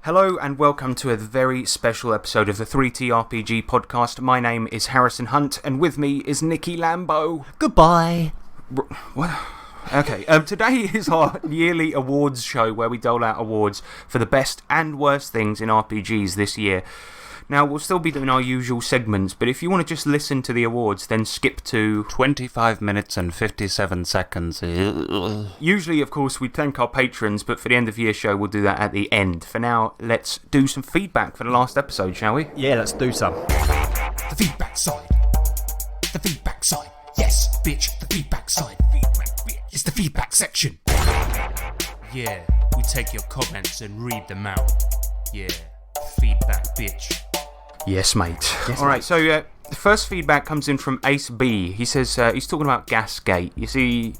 Hello and welcome to a very special episode of the 3T RPG podcast. My name is Harrison Hunt and with me is Nicky Lambo. Goodbye. What? Okay, today is our yearly awards show where we dole out awards for the best and worst things in RPGs this year. Now, we'll still be doing our usual segments, but if you want to just listen to the awards, then skip to 25 minutes and 57 seconds. Usually, of course, we thank our patrons, but for the end of year show, we'll do that at the end. For now, let's do some feedback for the last episode, shall we? Yeah, let's do some. The feedback side. The feedback side. Yes, bitch, the feedback side. It's the feedback section. Yeah, we take your comments and read them out. Yeah, feedback, bitch. Yes, mate. Alright, so the first feedback comes in from Ace B. He says he's talking about Gasgate. You see,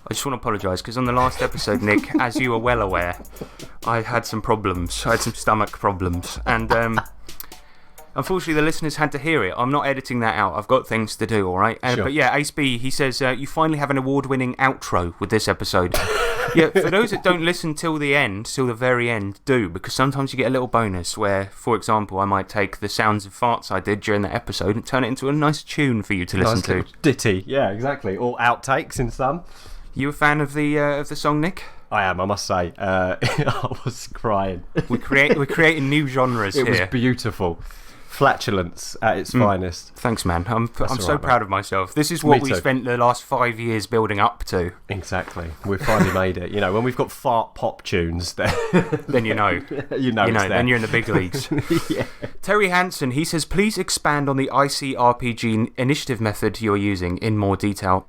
I just want to apologise because on the last episode, Nick, as you are well aware, I had some problems. I had some stomach problems. And unfortunately, the listeners had to hear it. I'm not editing that out. I've got things to do, alright? Sure. But yeah, Ace B, he says, you finally have an award-winning outro with this episode. Yeah, for those that don't listen till the end, till the very end, do, because sometimes you get a little bonus where, for example, I might take the sounds of farts I did during the episode and turn it into a nice tune for you to listen to. Ditty, yeah, exactly. Or outtakes in some. You a fan of the song, Nick? I am, I must say. I was crying. We're creating new genres here. It was beautiful. Flatulence at its finest. Thanks, man. I'm so right, proud of myself. This is what Me we too. spent the last 5 years building up to. Exactly. We've finally made it. You know, when we've got fart pop tunes, then Then you know. you know, Then you're in the big leagues. yeah. Terry Hansen, he says, please expand on the ICRPG initiative method you're using in more detail.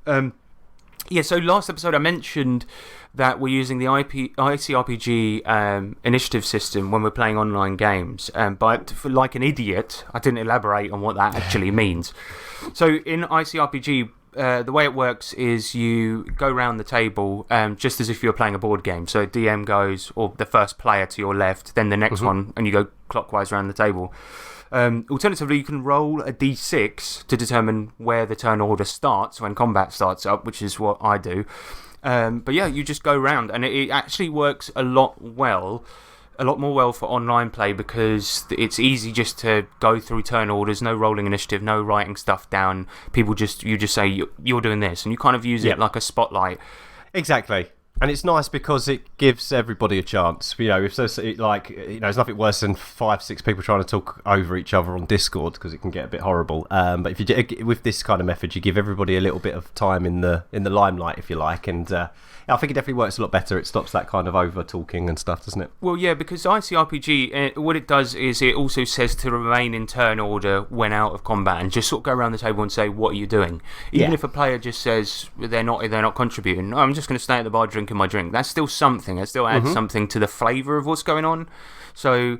Yeah, so last episode I mentioned that we're using the ICRPG initiative system when we're playing online games, but for like an idiot, I didn't elaborate on what that actually means. So in ICRPG, the way it works is you go around the table just as if you were playing a board game. So DM goes, or the first player to your left, then the next one, and you go clockwise around the table. Alternatively, you can roll a d6 to determine where the turn order starts when combat starts up, which is what I do. But yeah, you just go around, and it actually works a lot more well for online play because it's easy just to go through turn orders, no rolling initiative, no writing stuff down. You just say you're doing this, and you kind of use it like a spotlight. Exactly. And it's nice because it gives everybody a chance. You know, if there's there's nothing worse than 5-6 people trying to talk over each other on Discord because it can get a bit horrible. But if you with this kind of method, you give everybody a little bit of time in the limelight, if you like, and I think it definitely works a lot better. It stops that kind of over talking and stuff, doesn't it? Well, yeah, because ICRPG, what it does is it also says to remain in turn order when out of combat, and just sort of go around the table and say, "What are you doing?" Even if a player just says they're not contributing, I'm just going to stay at the bar drinking my drink. That's still something. It still adds something to the flavour of what's going on. So,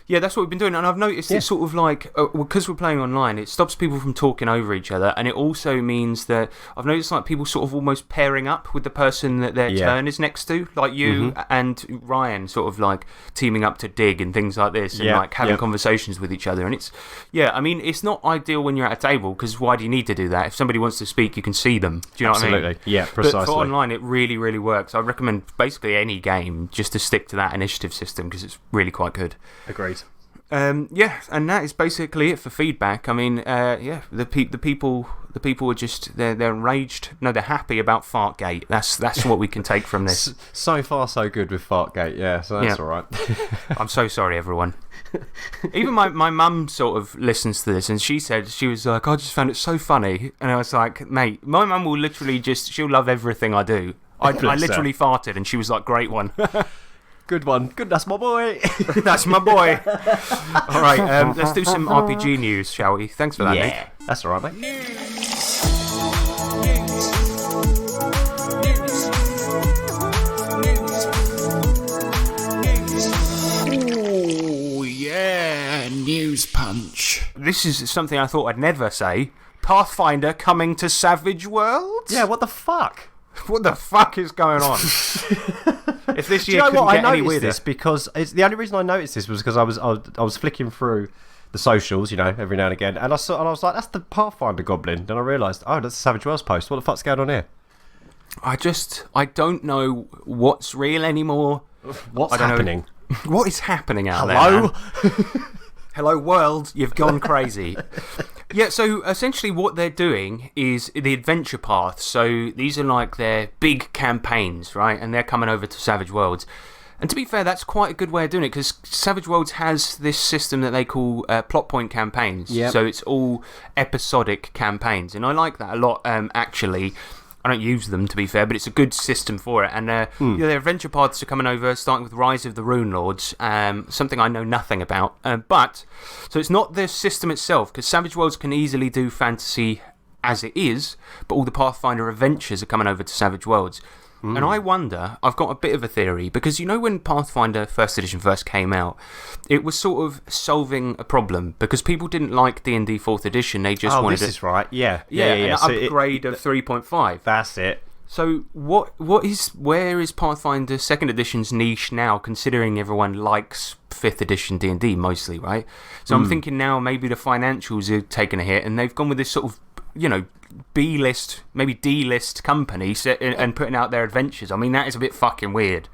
yeah, that's what we've been doing. And I've noticed it's sort of like, because we're playing online, it stops people from talking over each other. And it also means that I've noticed like people sort of almost pairing up with the person that their turn is next to. Like you and Ryan sort of like teaming up to dig and things like this and like having conversations with each other. And it's, I mean, it's not ideal when you're at a table because why do you need to do that? If somebody wants to speak, you can see them. Do you know what I mean? Absolutely. Yeah, precisely. But for online, it really, really works. I recommend basically any game just to stick to that initiative system because it's really quite good. Agreed. Yeah, and that is basically it for feedback. I mean, the people are just they're enraged. No, they're happy about Fartgate. That's what we can take from this. So far, so good with Fartgate. Yeah, so that's all right. I'm so sorry, everyone. Even my mum sort of listens to this, and she was like, I just found it so funny, and I was like, mate, my mum will literally she'll love everything I do. I literally farted, and she was like, great one. Good one. Good, that's my boy. That's my boy. All right, let's do some RPG news, shall we? Thanks for that, Nick. That's all right, mate. Oh, yeah, news punch. This is something I thought I'd never say. Pathfinder coming to Savage Worlds? Yeah, what the fuck? What the fuck is going on? If this year couldn't get any weirder. This because the only reason I noticed this was because I was flicking through the socials, you know, every now and again, and I was like, that's the Pathfinder Goblin. Then I realised, oh, that's the Savage Worlds post. What the fuck's going on here? I don't know what's real anymore. What's happening? What is happening out Hello? there? Hello, world. You've gone crazy. Yeah, so essentially what they're doing is the adventure path. So these are like their big campaigns, right? And they're coming over to Savage Worlds. And to be fair, that's quite a good way of doing it, because Savage Worlds has this system that they call plot point campaigns. Yep. So it's all episodic campaigns. And I like that a lot, actually. I don't use them, to be fair, but it's a good system for it. And their adventure paths are coming over, starting with Rise of the Rune Lords, something I know nothing about. So it's not the system itself, because Savage Worlds can easily do fantasy as it is, but all the Pathfinder adventures are coming over to Savage Worlds. And I wonder, I've got a bit of a theory, because you know when Pathfinder 1st edition first came out, it was sort of solving a problem, because people didn't like D&D 4th edition, they just wanted this is right. Yeah. an So upgrade of 3.5. That's it. So where is Pathfinder 2nd edition's niche now, considering everyone likes 5th edition D&D mostly, right? So I'm thinking now maybe the financials are taking a hit, and they've gone with this sort of, B-list, maybe D-list company and putting out their adventures. I mean, that is a bit fucking weird.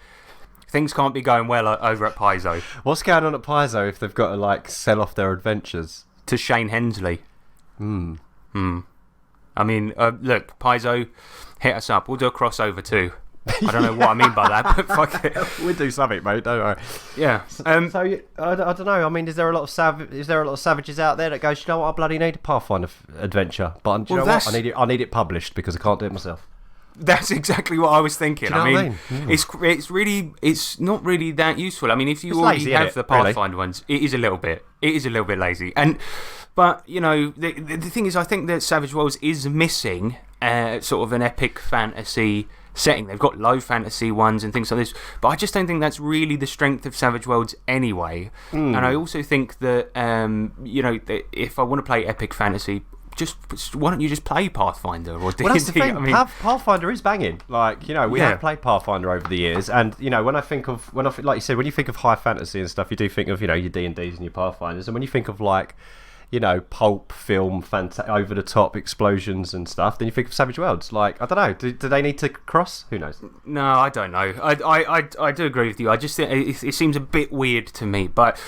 Things can't be going well over at Paizo. What's going on at Paizo if they've got to sell off their adventures? To Shane Hensley. I mean, look, Paizo, hit us up. We'll do a crossover too. I don't know what I mean by that, but fuck it. We'll do something, mate. Don't worry. Yeah. I don't know. I mean, is there a lot of savages out there that goes, you know what, I bloody need a Pathfinder adventure, but do you know what? I need it published because I can't do it myself. That's exactly what I was thinking. Do you know I mean, it's not really that useful. I mean, if you already lazy, have innit? the Pathfinder ones, it is a little bit lazy. But the thing is, I think that Savage Worlds is missing sort of an epic fantasy setting. They've got low fantasy ones and things like this, but I just don't think that's really the strength of Savage Worlds anyway. And I also think that that if I want to play epic fantasy, why don't you just play Pathfinder or D&D? Well, that's the thing. I mean, Pathfinder is banging. We have played Pathfinder over the years, and when I think of like you said, when you think of high fantasy and stuff, you do think of your D&Ds and your Pathfinders, and when you think of pulp film, over the top explosions and stuff, then you think of Savage Worlds. I don't know. Do they need to cross? Who knows? No, I don't know. I do agree with you. I just think it seems a bit weird to me, but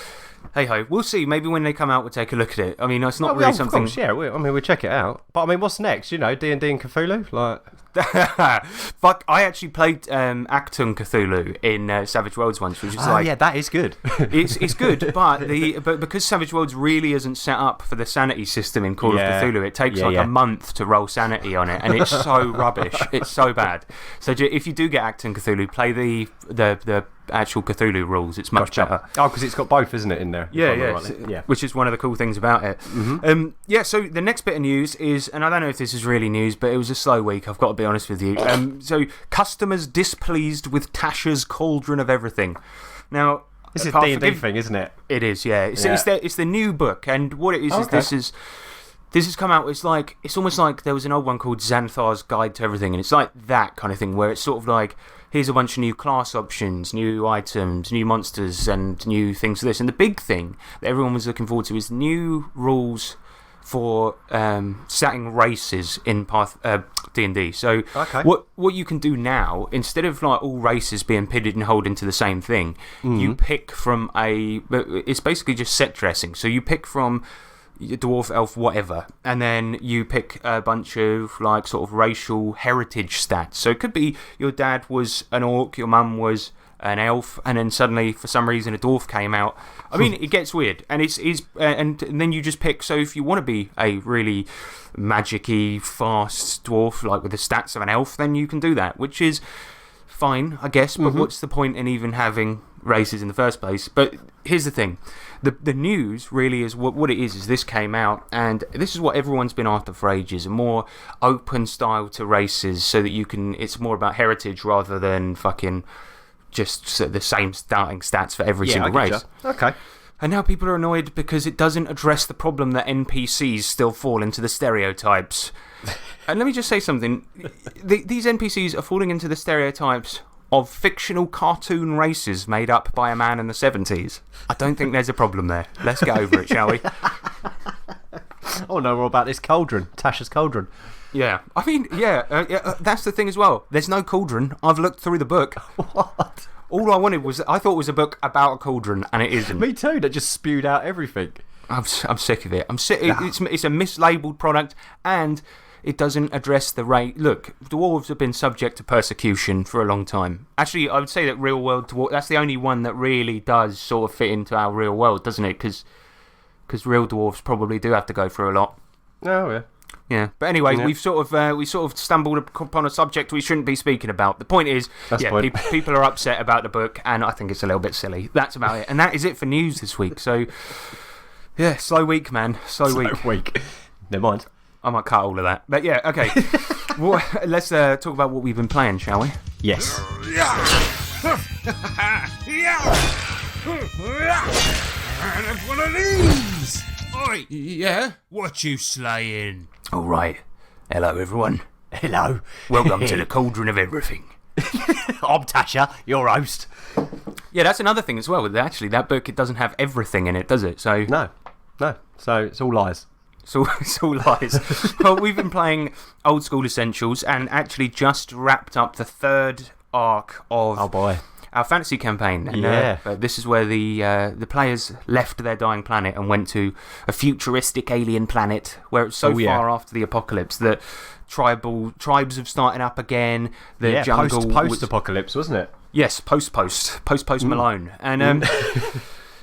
hey ho, we'll see. Maybe when they come out, we'll take a look at it. I mean, it's not really something. Of course, we'll check it out. But I mean, what's next? D&D and Cthulhu, Fuck! I actually played Acton Cthulhu in Savage Worlds once, which is that is good. it's good, but because Savage Worlds really isn't set up for the sanity system in Call of Cthulhu, it takes a month to roll sanity on it, and it's so rubbish. It's so bad. So if you do get Acton Cthulhu, play the actual Cthulhu rules. It's much better. Oh, because it's got both, isn't it, in there? Yeah. Which is one of the cool things about it. So the next bit of news is, and I don't know if this is really news, but it was a slow week, I've got to be honest with you. So customers displeased with Tasha's Cauldron of Everything. Now, this is a D&D thing, isn't it? It is, yeah. It's the new book, and what it is this has come out. It's almost like there was an old one called Xanthar's Guide to Everything, and it's like that kind of thing, where it's sort of like, here's a bunch of new class options, new items, new monsters, and new things for this. And the big thing that everyone was looking forward to is new rules for setting races in D&D. So what you can do now, instead of all races being pitted and hold into the same thing, you pick from it's basically just set dressing. So you pick from dwarf, elf, whatever, and then you pick a bunch of sort of racial heritage stats. So it could be your dad was an orc, your mum was an elf, and then suddenly for some reason a dwarf came out. I mean, it gets weird, and and then you just pick. So if you want to be a really magic-y, fast dwarf with the stats of an elf, then you can do that, which is fine, I guess. But what's the point in even having races in the first place? But here's the thing. The news really is what it is this came out, and this is what everyone's been after for ages, a more open style to races, so that it's more about heritage rather than fucking just the same starting stats for every single race. Okay. And now people are annoyed because it doesn't address the problem that NPCs still fall into the stereotypes. And let me just say something. These NPCs are falling into the stereotypes of fictional cartoon races made up by a man in the 70s. I don't think there's a problem there. Let's get over it, shall we? Oh, no, more about this cauldron. Tasha's Cauldron. Yeah. I mean, that's the thing as well. There's no cauldron. I've looked through the book. What? All I wanted was, I thought it was a book about a cauldron, and it isn't. Me too. That just spewed out everything. I'm sick of it. I'm sick. It's a mislabeled product, and it doesn't address the rate. Look, dwarves have been subject to persecution for a long time. Actually, I would say that real world dwarf, that's the only one that really does sort of fit into our real world, doesn't it? Because real dwarves probably do have to go through a lot. Oh yeah. Yeah, but anyway, Yeah. we sort of stumbled upon a subject we shouldn't be speaking about. The point is, people are upset about the book, and I think it's a little bit silly. That's about it, and that is it for news this week. So, yeah, slow week, man, slow week. Never mind. I might cut all of that, but yeah, okay. Well, let's talk about what we've been playing, shall we? Yes. And have one of these. Oi, yeah? What you slaying? All right. Hello, everyone. Hello. Welcome to the Cauldron of Everything. I'm Tasha, your host. Yeah, that's another thing as well. Actually, that book, it doesn't have everything in it, does it? So No. So it's all lies. It's all lies. Well, we've been playing Old School Essentials and actually just wrapped up the third arc of Oh boy. our fantasy campaign. And, Yeah. this is where the players left their dying planet and went to a futuristic alien planet where it's so far after the apocalypse that tribes have started up again. The jungle post-apocalypse, wasn't it? Yes, post Malone. And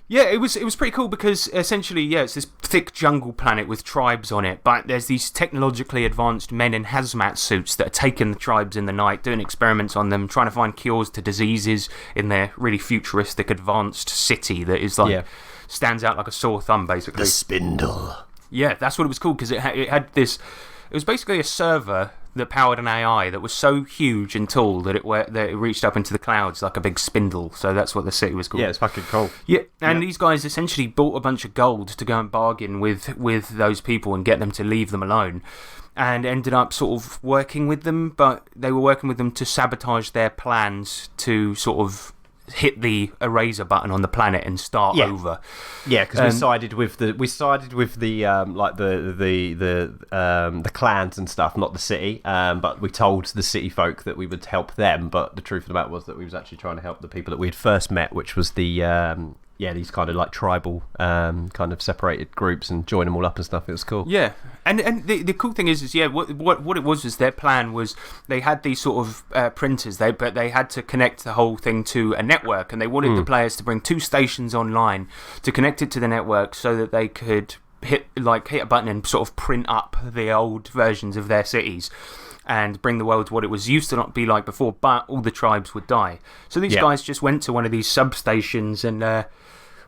yeah, it was pretty cool because essentially, yeah, it's this thick jungle planet with tribes on it, but there's these technologically advanced men in hazmat suits that are taking the tribes in the night, doing experiments on them, trying to find cures to diseases in their really futuristic advanced city that is like stands out like a sore thumb, basically. The Spindle. Yeah, that's what it was called because it had this. It was basically a server that powered an AI that was so huge and tall that it reached up into the clouds like a big spindle. So that's what the city was called. Yeah, it's fucking cool. Yeah, and these guys essentially bought a bunch of gold to go and bargain with those people and get them to leave them alone. And ended up sort of working with them, but they were working with them to sabotage their plans to sort of hit the eraser button on the planet and start over. Yeah, because we sided with the like the clans and stuff, not the city. But we told the city folk that we would help them. But the truth of the matter was that we was actually trying to help the people that we had first met, which was the these kind of like tribal kind of separated groups, and join them all up and stuff. It was cool. Yeah, and the cool thing is what it was their plan was they had these sort of printers, but they had to connect the whole thing to a network, and they wanted the players to bring 2 stations online to connect it to the network so that they could hit a button and sort of print up the old versions of their cities and bring the world to what it was used to not be like before, but all the tribes would die. So these guys just went to one of these substations and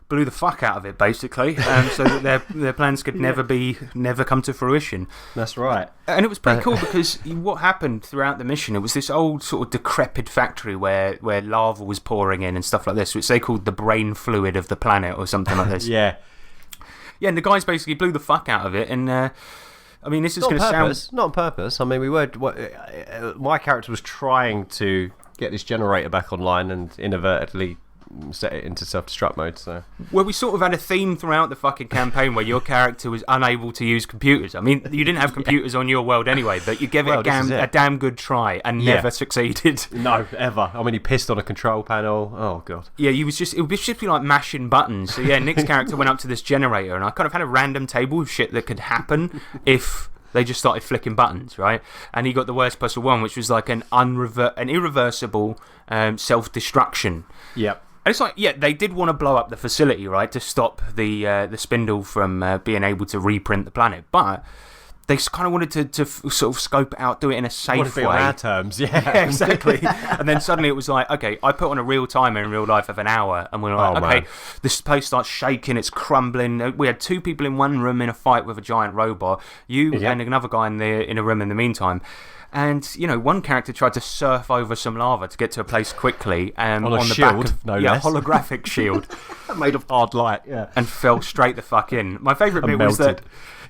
blew the fuck out of it, basically, so that their plans could never come to fruition. That's right. And it was pretty cool because what happened throughout the mission, it was this old sort of decrepit factory where lava was pouring in and stuff like this, which they called the brain fluid of the planet or something like this. Yeah, and the guys basically blew the fuck out of it, and I mean, this is going to sound... Not on purpose. I mean, my character was trying to get this generator back online and inadvertently set it into self-destruct mode. So, well, we sort of had a theme throughout the fucking campaign where your character was unable to use computers. I mean, you didn't have computers on your world anyway, but you gave it a damn good try and never succeeded. No, ever. I mean, he pissed on a control panel. Oh god. Yeah, it would just be like mashing buttons. So yeah, Nick's character went up to this generator, and I kind of had a random table of shit that could happen if they just started flicking buttons, right? And he got the worst possible one, which was like an irreversible self-destruction. Yep. And it's like, yeah, they did want to blow up the facility, right, to stop the spindle from being able to reprint the planet. But they kind of wanted to sort of scope it out, do it in a safe way. On our terms, yeah, exactly. And then suddenly it was like, okay, I put on a real timer in real life of an hour, and we're like, okay, this place starts shaking, it's crumbling. We had 2 people in one room in a fight with a giant robot, and another guy in a room in the meantime. And, one character tried to surf over some lava to get to a place quickly on the shield, back of less. holographic shield. Made of hard light, and fell straight the fuck in. My favourite bit was that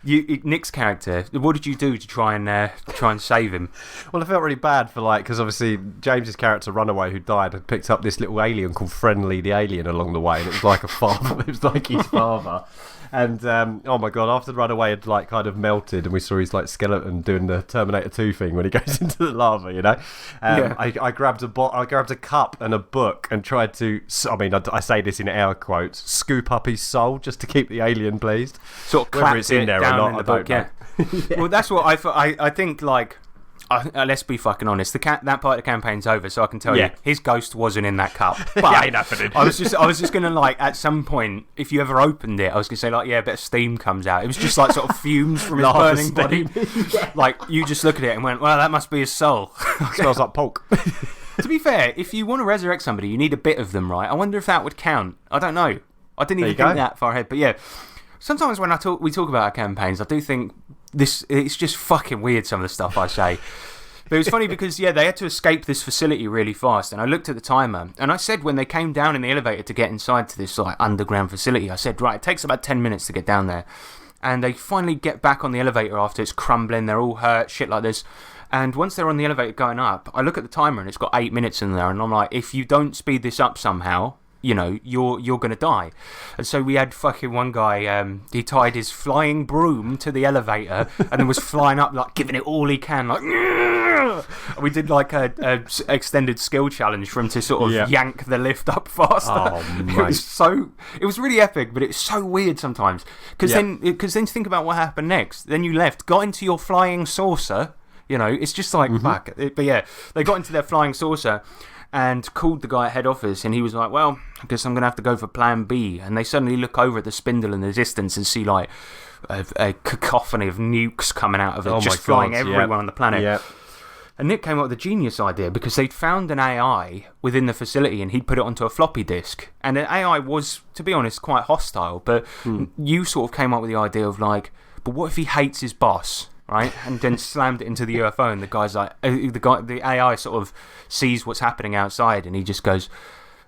Nick's character, what did you do to try and save him? Well, I felt really bad because obviously James's character Runaway, who died, had picked up this little alien called Friendly the Alien along the way, and it was like a father. It was like his father. And oh my god, after the runaway had like kind of melted, and we saw his like skeleton doing the Terminator 2 thing when he goes into the lava, you know. I grabbed a cup and a book and tried to. I mean, I say this in air quotes, scoop up his soul just to keep the alien pleased. Sort of whether clapped it's in it there down or not, in the I don't book. know. Yeah. Well, that's what I think. Like, let's be fucking honest. That part of the campaign's over, so I can tell you, his ghost wasn't in that cup. But ain't happening. I was just gonna like at some point, if you ever opened it, I was gonna say like, yeah, a bit of steam comes out. It was just like sort of fumes from his Lava burning steam. body. Like you just look at it and went, well, that must be his soul. Smells like pork. To be fair, if you want to resurrect somebody, you need a bit of them, right? I wonder if that would count. I don't know. I didn't even think that far ahead, but yeah. Sometimes when we talk about our campaigns, I do think it's just fucking weird, some of the stuff I say. But it was funny because, yeah, they had to escape this facility really fast. And I looked at the timer and I said when they came down in the elevator to get inside to this like underground facility, I said, right, it takes about 10 minutes to get down there. And they finally get back on the elevator after it's crumbling. They're all hurt, shit like this. And once they're on the elevator going up, I look at the timer and it's got 8 minutes in there. And I'm like, if you don't speed this up somehow, you know, you're going to die. And so we had fucking one guy, he tied his flying broom to the elevator and then was flying up, like, giving it all he can, like, we did like a extended skill challenge for him to sort of yank the lift up faster. Oh, mate. It was really epic, but it's so weird sometimes. Because then think about what happened next. Then you left, got into your flying saucer, you know, it's just like, fuck. But yeah, they got into their flying saucer and called the guy at head office, and he was like, well, I guess I'm going to have to go for plan B. And they suddenly look over at the spindle in the distance and see like a cacophony of nukes coming out of it, just flying everywhere on the planet. Yep. And Nick came up with a genius idea because they'd found an AI within the facility and he'd put it onto a floppy disk. And the AI was, to be honest, quite hostile. But you sort of came up with the idea of like, but what if he hates his boss? Right, and then slammed it into the UFO, and the guy's like, the AI sort of sees what's happening outside, and he just goes,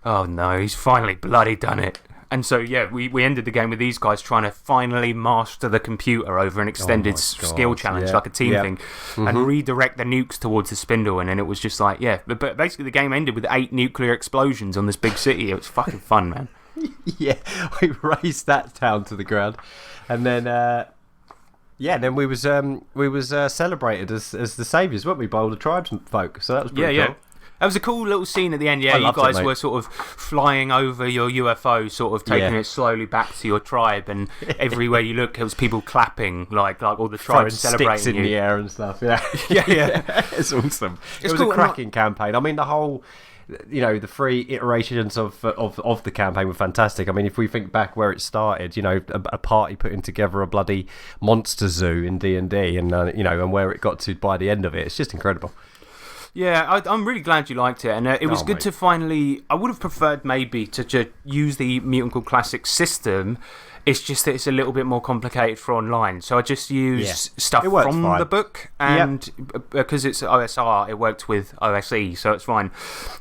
"Oh no, he's finally bloody done it." And so yeah, we ended the game with these guys trying to finally master the computer over an extended skill challenge, like a team thing, and redirect the nukes towards the spindle. And then it was just like, yeah, but basically the game ended with 8 nuclear explosions on this big city. It was fucking fun, man. Yeah, we razed that town to the ground, and then. Yeah, then we was celebrated as the saviours, weren't we, by all the tribesfolk? So that was pretty cool. That was a cool little scene at the end. Yeah, you guys were sort of flying over your UFO, sort of taking it slowly back to your tribe, and everywhere you look, there was people clapping, like all the tribes celebrating sticks in the air and stuff. Yeah, yeah. It's awesome. It was cool. a cracking campaign. I mean, the whole. You know, the 3 iterations of the campaign were fantastic. I mean, if we think back where it started, you know, a party putting together a bloody monster zoo in D&D, and you know, and where it got to by the end of it, it's just incredible. Yeah, I'm really glad you liked it, and it was good to finally. I would have preferred maybe to use the Mutant Called Classic system. It's just that it's a little bit more complicated for online. So I just use stuff from the book, and because it's OSR, it worked with OSE, so it's fine.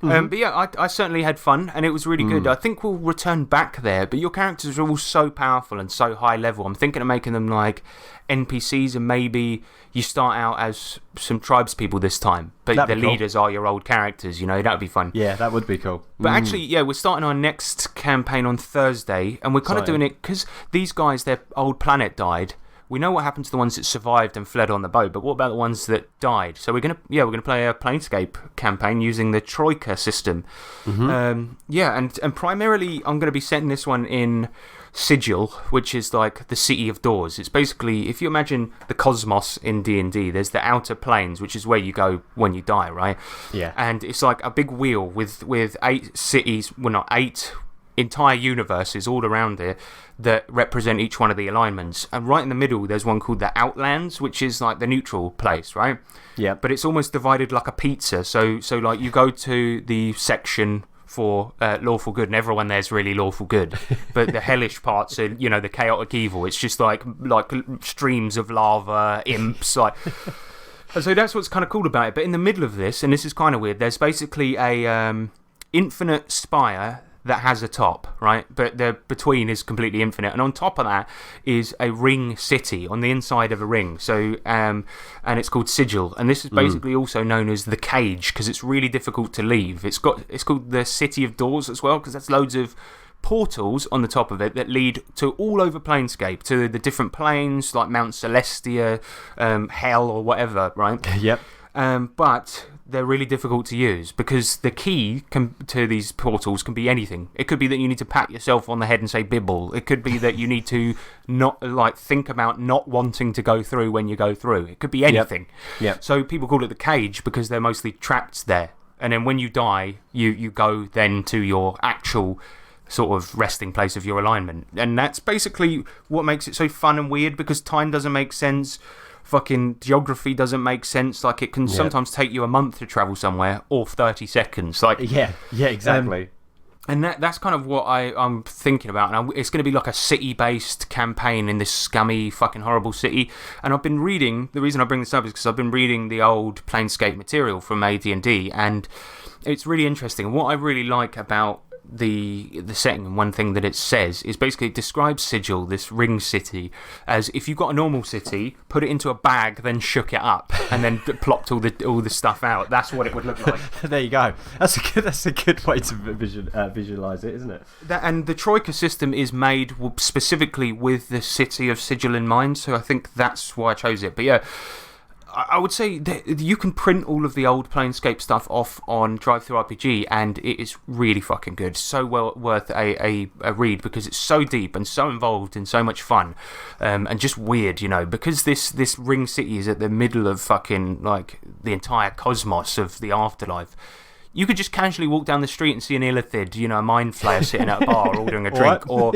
But yeah, I certainly had fun, and it was really good. I think we'll return back there, but your characters are all so powerful and so high level. I'm thinking of making them like NPCs, and maybe you start out as some tribes people this time, but the leaders are your old characters, you know, that would be fun. Yeah, that would be cool. But actually, yeah, we're starting our next campaign on Thursday, and we're kind of doing it because these guys, their old planet died. We know what happened to the ones that survived and fled on the boat, but what about the ones that died? So we're gonna play a Planescape campaign using the Troika system. And primarily I'm going to be setting this one in Sigil, which is like the City of Doors. It's basically, if you imagine the cosmos in D&D, there's the outer planes, which is where you go when you die, right? Yeah. And it's like a big wheel with 8 cities, well, not 8 entire universes all around it that represent each one of the alignments. And right in the middle, there's one called the Outlands, which is like the neutral place, right? Yeah. But it's almost divided like a pizza. So like you go to the section for lawful good, and everyone there's really lawful good, but the hellish parts are, you know, the chaotic evil. It's just like streams of lava, imps, like. And so that's what's kind of cool about it. But in the middle of this, and this is kind of weird, there's basically a infinite spire that has a top, right? But the between is completely infinite, and on top of that is a ring city on the inside of a ring. So, and it's called Sigil, and this is basically also known as the Cage because it's really difficult to leave. It's called the City of Doors as well because that's loads of portals on the top of it that lead to all over Planescape, to the different planes like Mount Celestia, Hell, or whatever, right? Yep. But they're really difficult to use because the key to these portals can be anything. It could be that you need to pat yourself on the head and say Bibble. It could be that you need to not think about not wanting to go through when you go through. It could be anything. Yep. So people call it the cage because they're mostly trapped there. And then when you die, you go then to your actual sort of resting place of your alignment. And that's basically what makes it so fun and weird, because time doesn't make sense. Fucking geography doesn't make sense. Like, it can sometimes take you a month to travel somewhere, or 30 seconds. Like, yeah, exactly. And that's kind of what I'm thinking about. And it's going to be like a city-based campaign in this scummy, fucking horrible city. And I've been reading, the reason I bring this up is because I've been reading the old Planescape material from AD&D, and it's really interesting. What I really like about the setting, and one thing that it says is basically it describes Sigil, this ring city, as if you got a normal city, put it into a bag, then shook it up, and then plopped all the stuff out. That's what it would look like. There you go. That's a good way to visualize it, isn't it? And the Troika system is made specifically with the city of Sigil in mind, so I think that's why I chose it. But yeah, I would say that you can print all of the old Planescape stuff off on DriveThruRPG, and it is really fucking good. So well worth a read, because it's so deep and so involved and so much fun, and just weird, you know, because this ring city is at the middle of fucking like the entire cosmos of the afterlife. You could just casually walk down the street and see an Illithid, you know, a mind flayer sitting at a bar ordering a drink. Or,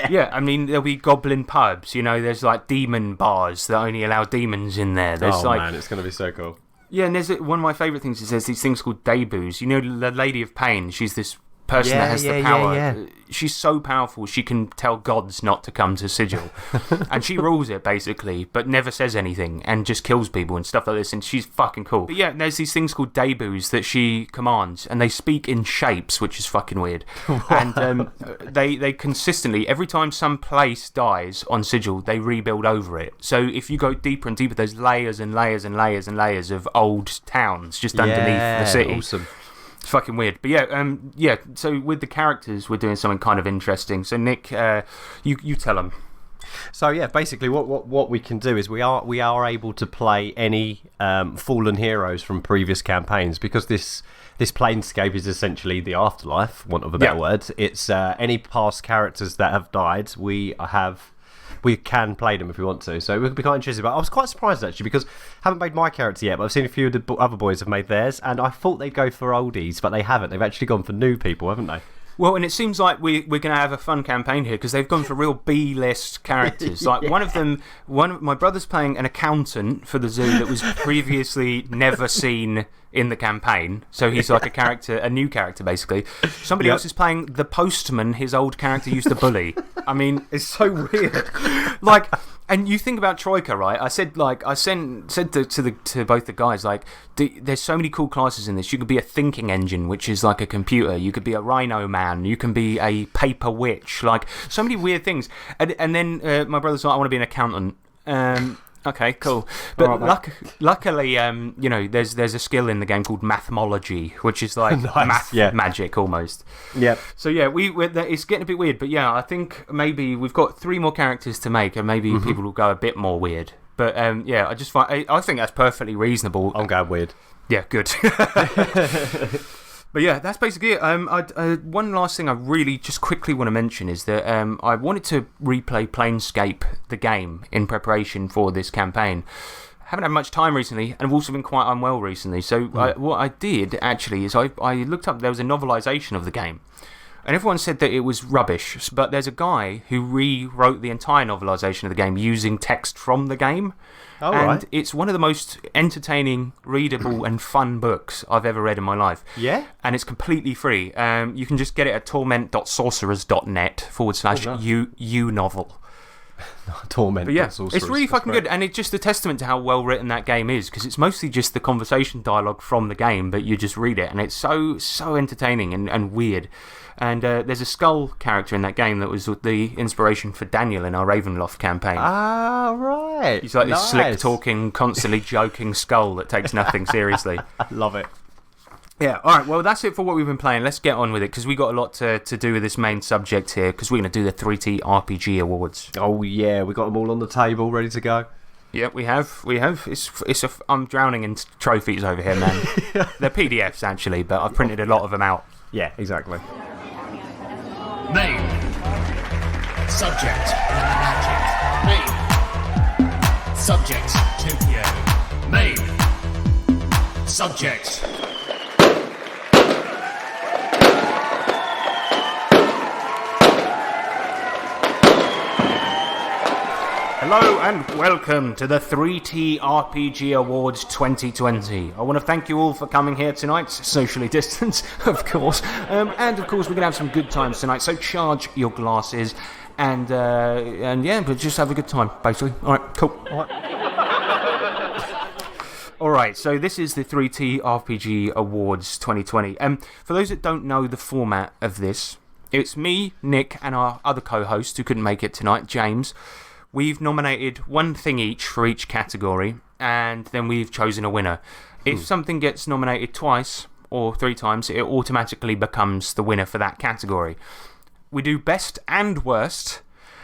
yeah, I mean, there'll be goblin pubs, you know, there's like demon bars that only allow demons in there. There's man, it's going to be so cool. Yeah, and there's one of my favourite things is there's these things called debuts. You know, the Lady of Pain, she's this person that has the power. Yeah. She's so powerful, she can tell gods not to come to Sigil. And she rules it, basically, but never says anything and just kills people and stuff like this, and she's fucking cool. But yeah, there's these things called debuts that she commands, and they speak in shapes, which is fucking weird. And they consistently, every time some place dies on Sigil, they rebuild over it. So if you go deeper and deeper, there's layers and layers and layers and layers of old towns just underneath the city. Awesome. It's fucking weird. But yeah, so with the characters, we're doing something kind of interesting. So Nick, you tell them. So yeah, basically what we can do is we are able to play any fallen heroes from previous campaigns, because this Planescape is essentially the afterlife, want of a better word. It's any past characters that have died, we can play them if we want to. So we'll be quite interested. But I was quite surprised, actually, because I haven't made my character yet, but I've seen a few of the other boys have made theirs, and I thought they'd go for oldies, but they haven't. They've actually gone for new people, haven't they? Well, and it seems like we're going to have a fun campaign here, because they've gone for real B-list characters. Like one of my brother's playing an accountant for the zoo that was previously never seen in the campaign. So he's like a new character, basically. Somebody else is playing the postman his old character used to bully. I mean, it's so weird. Like, and you think about Troika, right? I said to both the guys, like, there's so many cool classes in this. You could be a thinking engine, which is like a computer. You could be a rhino man. You can be a paper witch. Like, so many weird things. And then my brother's like, I want to be an accountant. Okay, cool. But luckily, you know, there's a skill in the game called mathemology, which is like magic almost. Yeah. So yeah, it's getting a bit weird, but yeah, I think maybe we've got 3 more characters to make, and maybe people will go a bit more weird. But yeah, I think that's perfectly reasonable. I'm going weird. Yeah, good. But yeah, that's basically it. One last thing I really just quickly want to mention is that I wanted to replay Planescape, the game, in preparation for this campaign. Haven't had much time recently, and I've also been quite unwell recently. So what I did, actually, is I looked up, there was a novelisation of the game. And everyone said that it was rubbish, but there's a guy who rewrote the entire novelisation of the game using text from the game. Oh, and right. It's one of the most entertaining, readable, and fun books I've ever read in my life. Yeah? And it's completely free. You can just get it at torment.sorcerers.net/u Torment. But yeah, it's really fucking good, and it's just a testament to how well written that game is, because it's mostly just the conversation dialogue from the game, but you just read it, and it's so entertaining and weird. And there's a skull character in that game that was the inspiration for Daniel in our Ravenloft campaign. Ah, right. He's like this slick talking, constantly joking skull that takes nothing seriously. I love it. Yeah, all right, well, that's it for what we've been playing. Let's get on with it, because we got a lot to do with this main subject here, because we're going to do the 3T RPG Awards. Oh, yeah, we got them all on the table, ready to go. Yeah, we have. I'm drowning in trophies over here, man. They're PDFs, actually, but I've printed a lot of them out. Yeah, exactly. Name. Subject. Magic. Name. Subject. Tokyo. Name. Subject. Hello and welcome to the 3T RPG Awards 2020. I want to thank you all for coming here tonight, socially distanced, of course. And of course, we're going to have some good times tonight, so charge your glasses and yeah, but just have a good time, basically. All right, cool. All right, so this is the 3T RPG Awards 2020. For those that don't know the format of this, it's me, Nick, and our other co-host who couldn't make it tonight, James. We've nominated one thing each for each category, and then we've chosen a winner. If something gets nominated twice or 3 times, it automatically becomes the winner for that category. We do best and worst,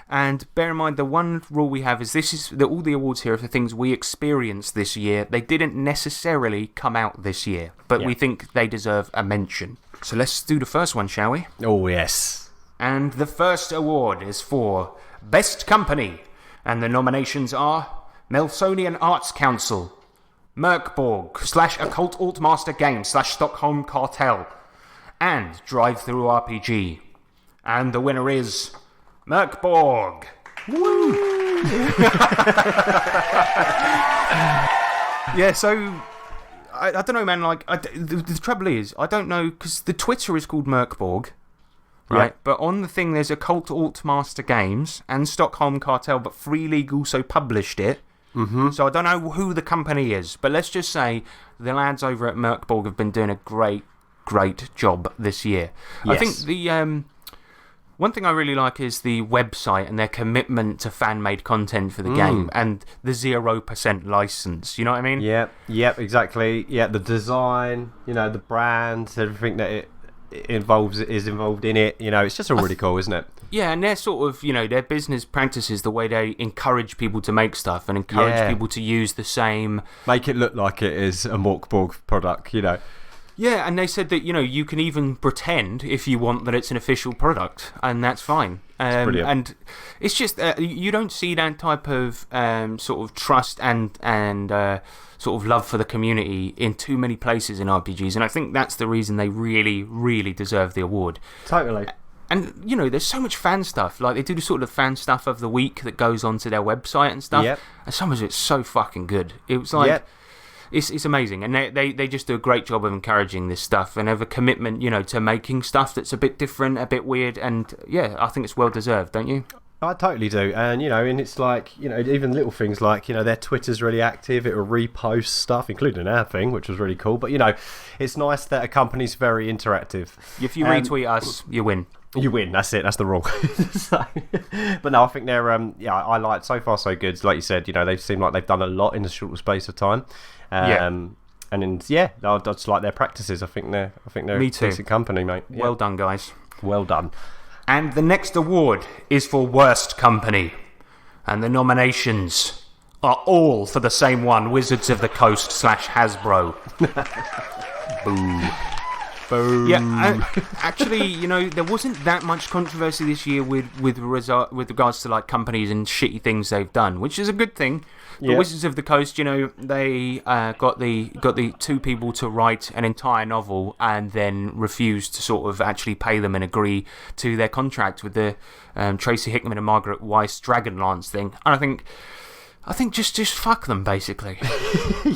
and bear in mind the one rule we have is that all the awards here are for things we experienced this year. They didn't necessarily come out this year, but we think they deserve a mention. So let's do the first one, shall we? Oh, yes. And the first award is for Best Company. And the nominations are Melsonian Arts Council, Merkborg / Occult Altmaster Games / Stockholm Cartel, and Drive Through RPG. And the winner is Merkborg. Woo! Yeah, so I don't know, man. Like the trouble is, I don't know, because the Twitter is called Merkborg. Right, but on the thing there's Occult Altmaster Games and Stockholm Cartel, but Free League also published it. So I don't know who the company is, but let's just say the lads over at Merkborg have been doing a great job this year. Yes. I think the one thing I really like is the website and their commitment to fan-made content for the game and the 0% license. You know what I mean? Yep, exactly. Yeah, the design, the brand, everything that it is involved in it. It's just all really cool, isn't it? Yeah, and their sort of, their business practices, the way they encourage people to make stuff and encourage people to use the same... Make it look like it is a Morkborg product, Yeah, and they said that, you can even pretend, if you want, that it's an official product, and that's fine. Brilliant. And it's just, you don't see that type of sort of trust and sort of love for the community in too many places in RPGs, and I think that's the reason they really, really deserve the award. Totally. And, there's so much fan stuff. Like, they do the sort of fan stuff of the week that goes onto their website and stuff. Yep. And some of it's so fucking good. It was like... Yep. It's amazing, and they just do a great job of encouraging this stuff and have a commitment, to making stuff that's a bit different, a bit weird, and yeah, I think it's well deserved, don't you? I totally do, and and it's like even little things like their Twitter's really active. It will repost stuff, including our thing, which was really cool. But it's nice that a company's very interactive. If you retweet us, you win. You win. That's it. That's the rule. But no, I think they're I like so far so good. Like you said, they seem like they've done a lot in a short space of time. And I just like their practices. I think they're Me a too. decent company, mate. Yeah. Well done, guys. Well done. And the next award is for Worst Company, and the nominations are all for the same one: Wizards of the Coast / Hasbro. Boo. Boom. Yeah, actually, there wasn't that much controversy this year with regards to like companies and shitty things they've done, which is a good thing. But Wizards of the Coast, they got the 2 people to write an entire novel and then refused to sort of actually pay them and agree to their contract with the Tracy Hickman and Margaret Weiss Dragonlance thing. And I think just fuck them, basically.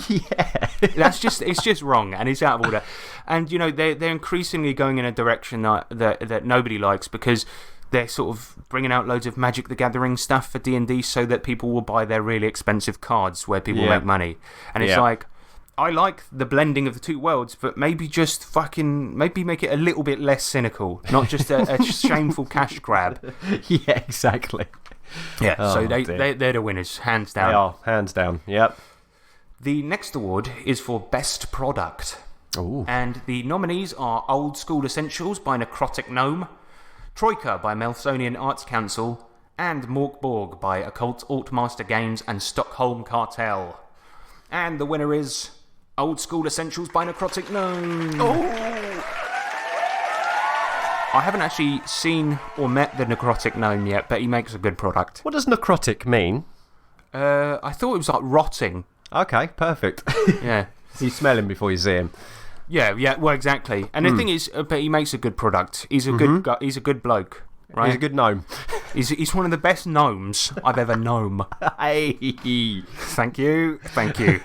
Yeah. It's just wrong, and it's out of order. And they're increasingly going in a direction that nobody likes, because they're sort of bringing out loads of Magic the Gathering stuff for D&D so that people will buy their really expensive cards where people make money. And it's like, I like the blending of the two worlds, but maybe just maybe make it a little bit less cynical, not just a shameful cash grab. Yeah, exactly. Yeah, so they're the winners, hands down. They are, hands down, yep. The next award is for Best Product, Ooh. And the nominees are Old School Essentials by Necrotic Gnome, Troika by Melsonian Arts Council, and Mork Borg by Occult Altmaster Games and Stockholm Cartel. And the winner is Old School Essentials by Necrotic Gnome. I haven't actually seen or met the Necrotic Gnome yet, but he makes a good product. What does necrotic mean? I thought it was like rotting. Okay, perfect. Yeah. So you smell him before you see him. Yeah, well, exactly. And the thing is, but he makes a good product. He's a good bloke, right? He's a good gnome. He's one of the best gnomes I've ever known. Hey. Thank you. Thank you.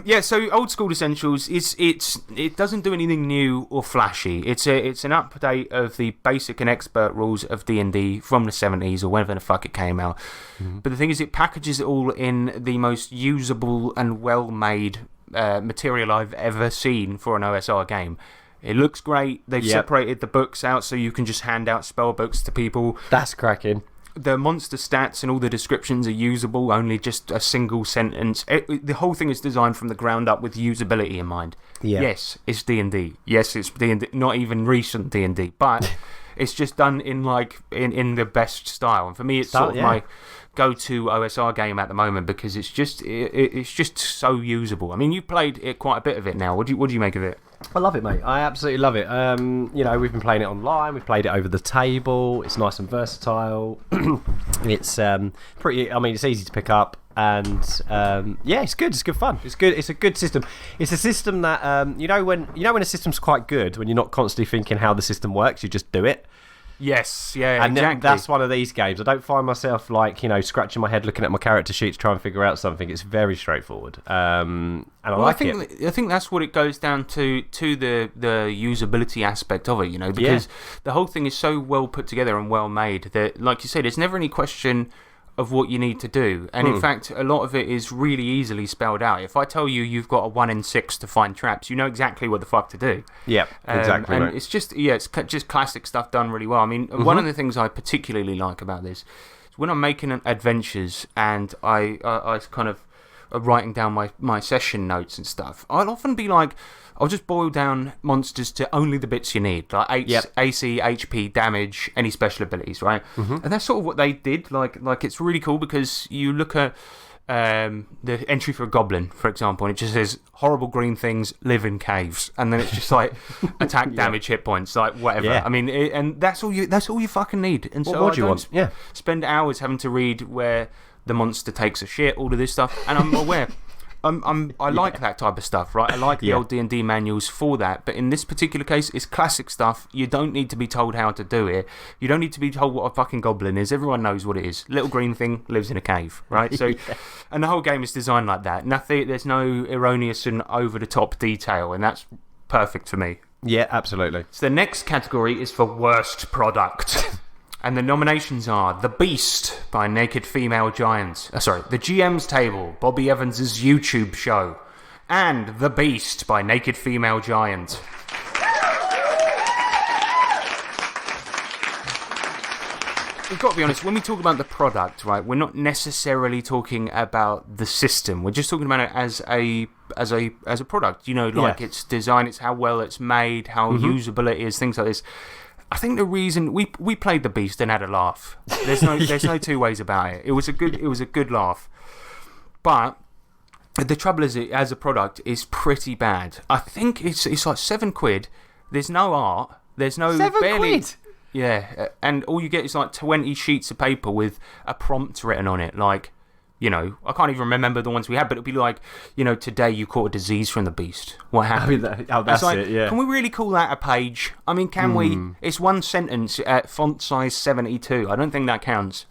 Yeah, so Old School Essentials, it doesn't do anything new or flashy. It's an update of the basic and expert rules of D&D from the 70s or whenever the fuck it came out. But the thing is, it packages it all in the most usable and well-made material I've ever seen for an OSR game. It looks great. They've separated the books out so you can just hand out spell books to people. That's cracking. The monster stats and all the descriptions are usable, only just a single sentence. The whole thing is designed from the ground up with usability in mind. Yeah. Yes, it's D&D. Yes, it's D&D, not even recent D&D, but it's just done in in the best style. And for me, it's sort of my go-to OSR game at the moment because it's just so usable. I mean, you've played it quite a bit of it now. What do you make of it? I love it, mate. I absolutely love it. We've been playing it online. We've played it over the table. It's nice and versatile. It's pretty. I mean, it's easy to pick up, and it's good. It's good fun. It's good. It's a good system. It's a system that when a system's quite good, when you're not constantly thinking how the system works, you just do it. Yes, yeah, and exactly. That's one of these games. I don't find myself scratching my head looking at my character sheet to try and figure out something. It's very straightforward, and I think that's what it goes down to the usability aspect of it. Because the whole thing is so well put together and well made that, like you said, there's never any question of what you need to do. And in fact, a lot of it is really easily spelled out. If I tell you you've got a 1 in 6 to find traps, you know exactly what the fuck to do. Yeah, exactly. And it's just classic stuff done really well. I mean, one of the things I particularly like about this is when I'm making adventures and I kind of are writing down my session notes and stuff, I'll often be like, I'll just boil down monsters to only the bits you need, like AC, HP, damage, any special abilities, right? And that's sort of what they did. Like it's really cool because you look at the entry for a goblin, for example, and it just says horrible green things live in caves, and then it's just like attack, damage, hit points, like whatever. I mean, and that's all you fucking need. And so I don't spend hours having to read where the monster takes a shit, all of this stuff, and I'm aware. I like that type of stuff, right? I like the old D&D manuals for that, but in this particular case, it's classic stuff. You don't need to be told how to do it. You don't need to be told what a fucking goblin is. Everyone knows what it is. Little green thing lives in a cave, right? So, and the whole game is designed like that. There's no erroneous and over-the-top detail, and that's perfect for me. Yeah, absolutely. So the next category is for worst product. And the nominations are The Beast by Naked Female Giant. The GM's Table, Bobby Evans' YouTube show. And The Beast by Naked Female Giant. We've got to be honest, when we talk about the product, right, we're not necessarily talking about the system. We're just talking about it as a product. Its design, it's how well it's made, how usable it is, things like this. I think the reason we played The Beast and had a laugh. There's no two ways about it. It was a good laugh. But the trouble is, it as a product is pretty bad. I think it's like £7. There's no art. There's no £7? Yeah, and all you get is like 20 sheets of paper with a prompt written on it, like. I can't even remember the ones we had, but it'll be like, today you caught a disease from the beast. What happened? That's it, yeah. Can we really call that a page? I mean, can we? It's one sentence at font size 72. I don't think that counts.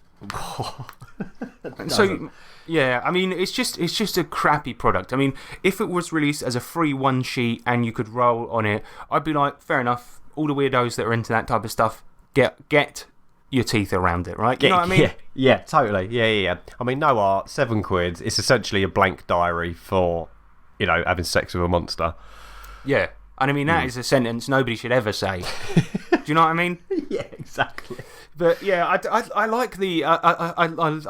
So, yeah, I mean, it's just a crappy product. I mean, if it was released as a free one sheet and you could roll on it, I'd be like, fair enough. All the weirdos that are into that type of stuff, get your teeth around it, right? You know what I mean? Yeah, totally. Yeah. I mean, no art, £7. It's essentially a blank diary for, having sex with a monster. Yeah. And I mean, that is a sentence nobody should ever say. Do Do you know what I mean? Yeah, exactly. But yeah, I like the. I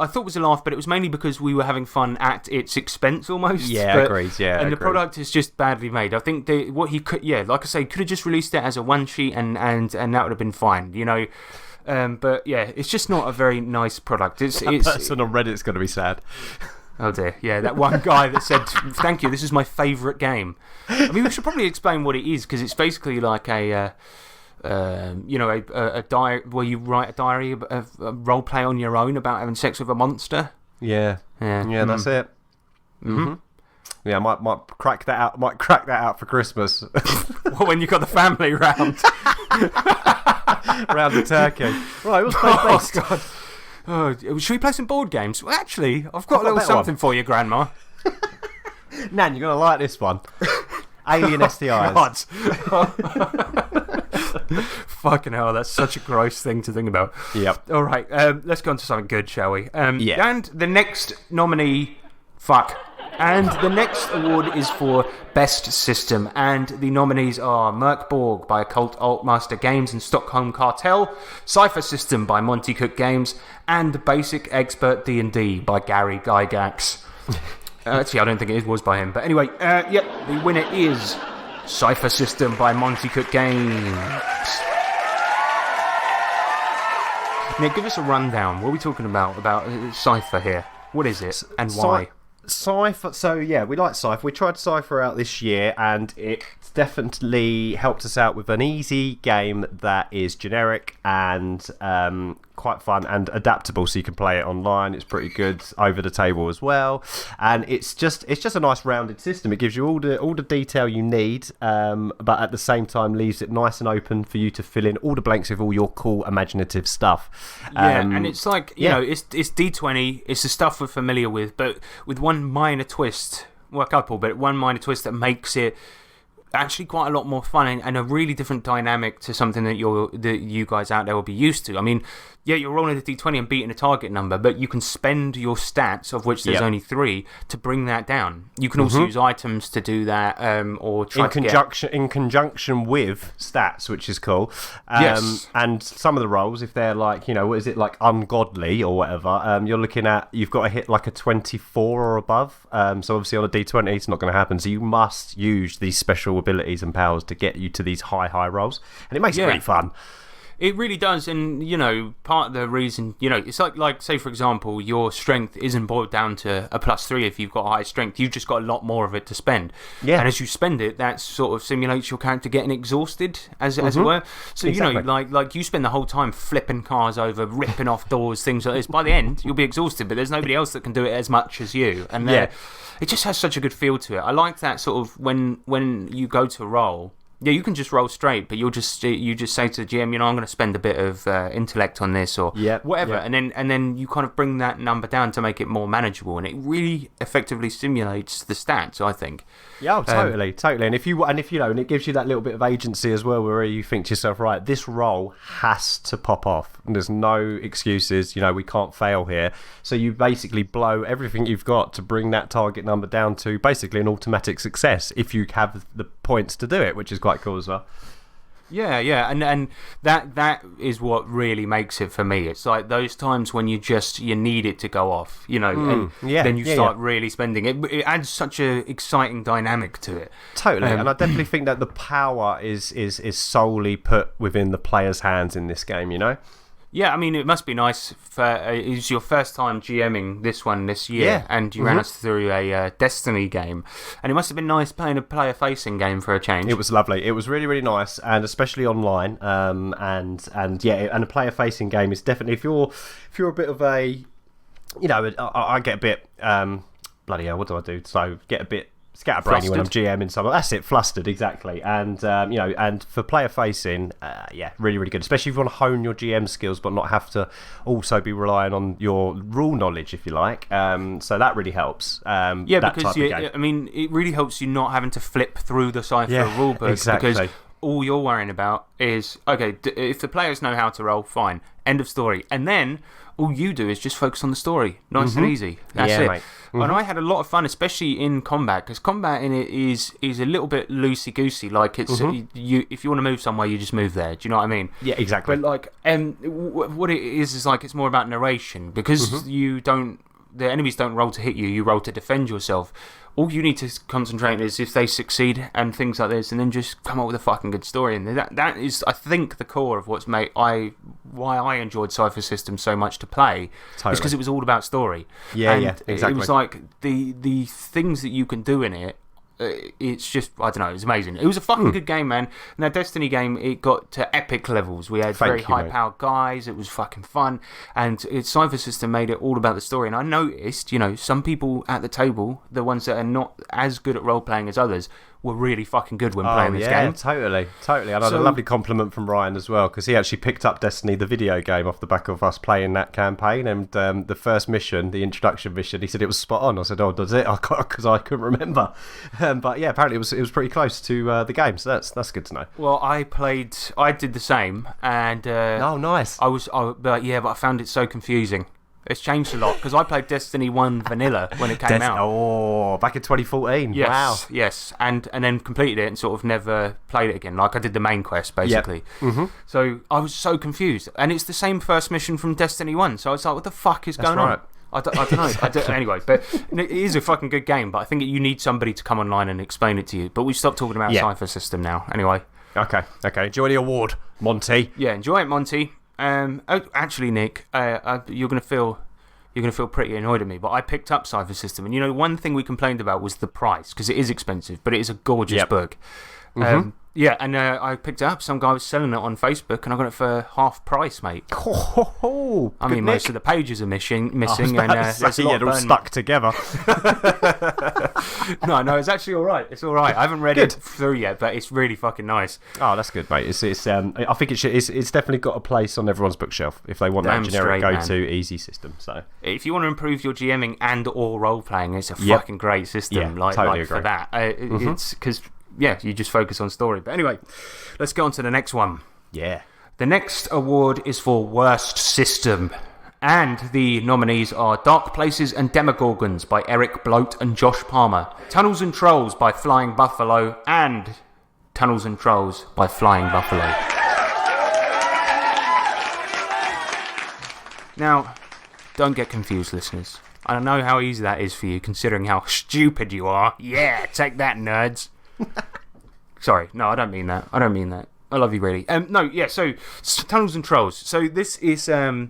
thought it was a laugh, but it was mainly because we were having fun at its expense almost. Yeah, but, agreed. Yeah, and the agreed. product is just badly made. I think what he could, like I say, could have just released it as a one sheet, and that would have been fine. You know. But yeah, it's just not a very nice product. It's person on Reddit's going to be sad. Oh dear, yeah, that one guy that said, "Thank you, this is my favourite game." I mean, we should probably explain what it is, because it's basically like a diary where you write a diary, a role play on your own about having sex with a monster. Yeah, that's it. Mm-hmm. Yeah, I might crack that out. Might crack that out for Christmas. Well, when you got the family round, around the turkey. Right, let's play best. God. Oh, should we play some board games? Well, actually, I've got a little better something one. for you, Grandma. Nan, you're gonna like this one. Alien STIs. Fucking hell, that's such a gross thing to think about. Yep. All right, let's go on to something good, shall we? Yeah. And the next nominee, and the next award is for Best System, and the nominees are Merkborg by Occult Altmaster Games and Stockholm Cartel, Cypher System by Monty Cook Games, and Basic Expert D&D by Gary Gygax. Actually, I don't think it was by him, but anyway, the winner is Cypher System by Monty Cook Games. Now, give us a rundown. What are we talking about Cypher here? What is it, and why? Cypher. So yeah, we like Cypher. We tried Cypher out this year, and it definitely helped us out with an easy game that is generic and quite fun and adaptable, so you can play it online. It's pretty good over the table as well, and it's just a nice rounded system. It gives you all the detail you need, but at the same time leaves it nice and open for you to fill in all the blanks with all your cool imaginative stuff. Yeah, and it's like you know, it's D20. It's the stuff we're familiar with, but with one minor twist. Well, a couple, but one minor twist that makes it actually quite a lot more fun and a really different dynamic to something that you guys out there will be used to. I mean, yeah, you're rolling a d20 and beating a target number, but you can spend your stats, of which there's only 3, to bring that down. You can also use items to do that, or try in conjunction with stats, which is cool. Yes. And some of the rolls, if they're like, you know, what is it, like ungodly or whatever, you're looking at, you've got to hit like a 24 or above. So obviously on a d20 it's not going to happen. So you must use these special abilities and powers to get you to these high rolls, and it makes it really fun. It really does, and you know, part of the reason, you know, it's like say for example, your strength isn't boiled down to a +3 if you've got high strength. You've just got a lot more of it to spend. Yeah. And as you spend it, that sort of simulates your character getting exhausted, as it were. So exactly. You know, like you spend the whole time flipping cars over, ripping off doors, things like this. By the end, you'll be exhausted, but there's nobody else that can do it as much as you. And it just has such a good feel to it. I like that sort of when you go to roll. Yeah, you can just roll straight, but you just say to the GM, you know, I'm going to spend a bit of intellect on this or whatever, and then you kind of bring that number down to make it more manageable, and it really effectively stimulates the stats, I think. Yeah, totally. And if you know, and it gives you that little bit of agency as well, where you think to yourself, right, this roll has to pop off. And there's no excuses. You know, we can't fail here. So you basically blow everything you've got to bring that target number down to basically an automatic success if you have the points to do it, which is quite cool as well. Yeah, and that is what really makes it for me. It's like those times when you need it to go off, you know, and then you start really spending it. It adds such a exciting dynamic to it. Totally, and I definitely think that the power is solely put within the player's hands in this game, you know? Yeah, I mean, it must be nice for it's your first time GMing this year, and you ran us through a Destiny game, and it must have been nice playing a player-facing game for a change. It was lovely. It was really, really nice, and especially online. And a player-facing game is definitely if you're a bit of a, you know, I get a bit bloody hell. What do I do? So get a bit scatterbrainy when I'm GMing something. That's it, flustered, exactly. And you know, and for player facing, really, really good. Especially if you want to hone your GM skills, but not have to also be relying on your rule knowledge, if you like. So that really helps. Because I mean, it really helps you not having to flip through the Cypher rulebook, exactly. Because all you're worrying about is, okay, if the players know how to roll, fine, end of story. And then all you do is just focus on the story. Nice and easy. That's Yeah, it. mate. And I had a lot of fun, especially in combat, because combat in it is a little bit loosey goosey. Like it's you, if you want to move somewhere, you just move there. Do you know what I mean? Yeah, exactly. But like, what it is like it's more about narration because you don't. The enemies don't roll to hit you; you roll to defend yourself. All you need to concentrate is if they succeed and things like this, and then just come up with a fucking good story. And that is, I think, the core of what's made why I enjoyed Cypher System so much to play. Totally. Is because it was all about story. Yeah, and yeah, exactly. It was like the things that you can do in it. It's just, I don't know, it was amazing. It was a fucking good game, man. And that Destiny game, it got to epic levels. We had very high-powered guys. It was fucking fun. And Cypher System made it all about the story. And I noticed, some people at the table, the ones that are not as good at role-playing as others, were really fucking good when playing this game. Totally. And I had a lovely compliment from Ryan as well, because he actually picked up Destiny, the video game, off the back of us playing that campaign. And the first mission, the introduction mission, he said it was spot on. I said, oh, does it? Because I couldn't remember. But yeah, apparently it was pretty close to the game, so that's good to know. Well, I did the same, and oh, nice. But I found it so confusing. It's changed a lot because I played Destiny 1 Vanilla when it came out. Oh, back in 2014. Yes, wow. Yes, and then completed it and sort of never played it again. Like I did the main quest basically. Yep. So I was so confused, and it's the same first mission from Destiny 1. So I was like, what the fuck is going on? I don't know. Anyway, but it is a fucking good game. But I think you need somebody to come online and explain it to you. But we've stopped talking about Cypher System now. Anyway. Okay. Enjoy the award, Monty. Yeah, enjoy it, Monty. Actually, Nick, you're gonna feel pretty annoyed at me, but I picked up Cypher System, and one thing we complained about was the price because it is expensive, but it is a gorgeous book. I picked it up. Some guy was selling it on Facebook, and I got it for half price, mate. I mean, most of the pages are missing, and there's a lot they're all stuck together. No, it's actually all right. It's all right. I haven't read it through yet, but it's really fucking nice. Oh, that's good, mate. It's I think it's definitely got a place on everyone's bookshelf if they want that generic go-to easy system. So if you want to improve your GMing and/or role playing, it's a fucking great system. Yeah, totally for that, it's because. Yeah, you just focus on story. But anyway, let's go on to the next one. Yeah. The next award is for Worst System. And the nominees are Dark Places and Demogorgons by Eric Bloat and Josh Palmer, Tunnels and Trolls by Flying Buffalo, and Tunnels and Trolls by Flying Buffalo. Now, don't get confused, listeners. I know how easy that is for you, considering how stupid you are. Yeah, take that, nerds. Sorry, no, I don't mean that. I love you, really. So Tunnels and Trolls. So this is a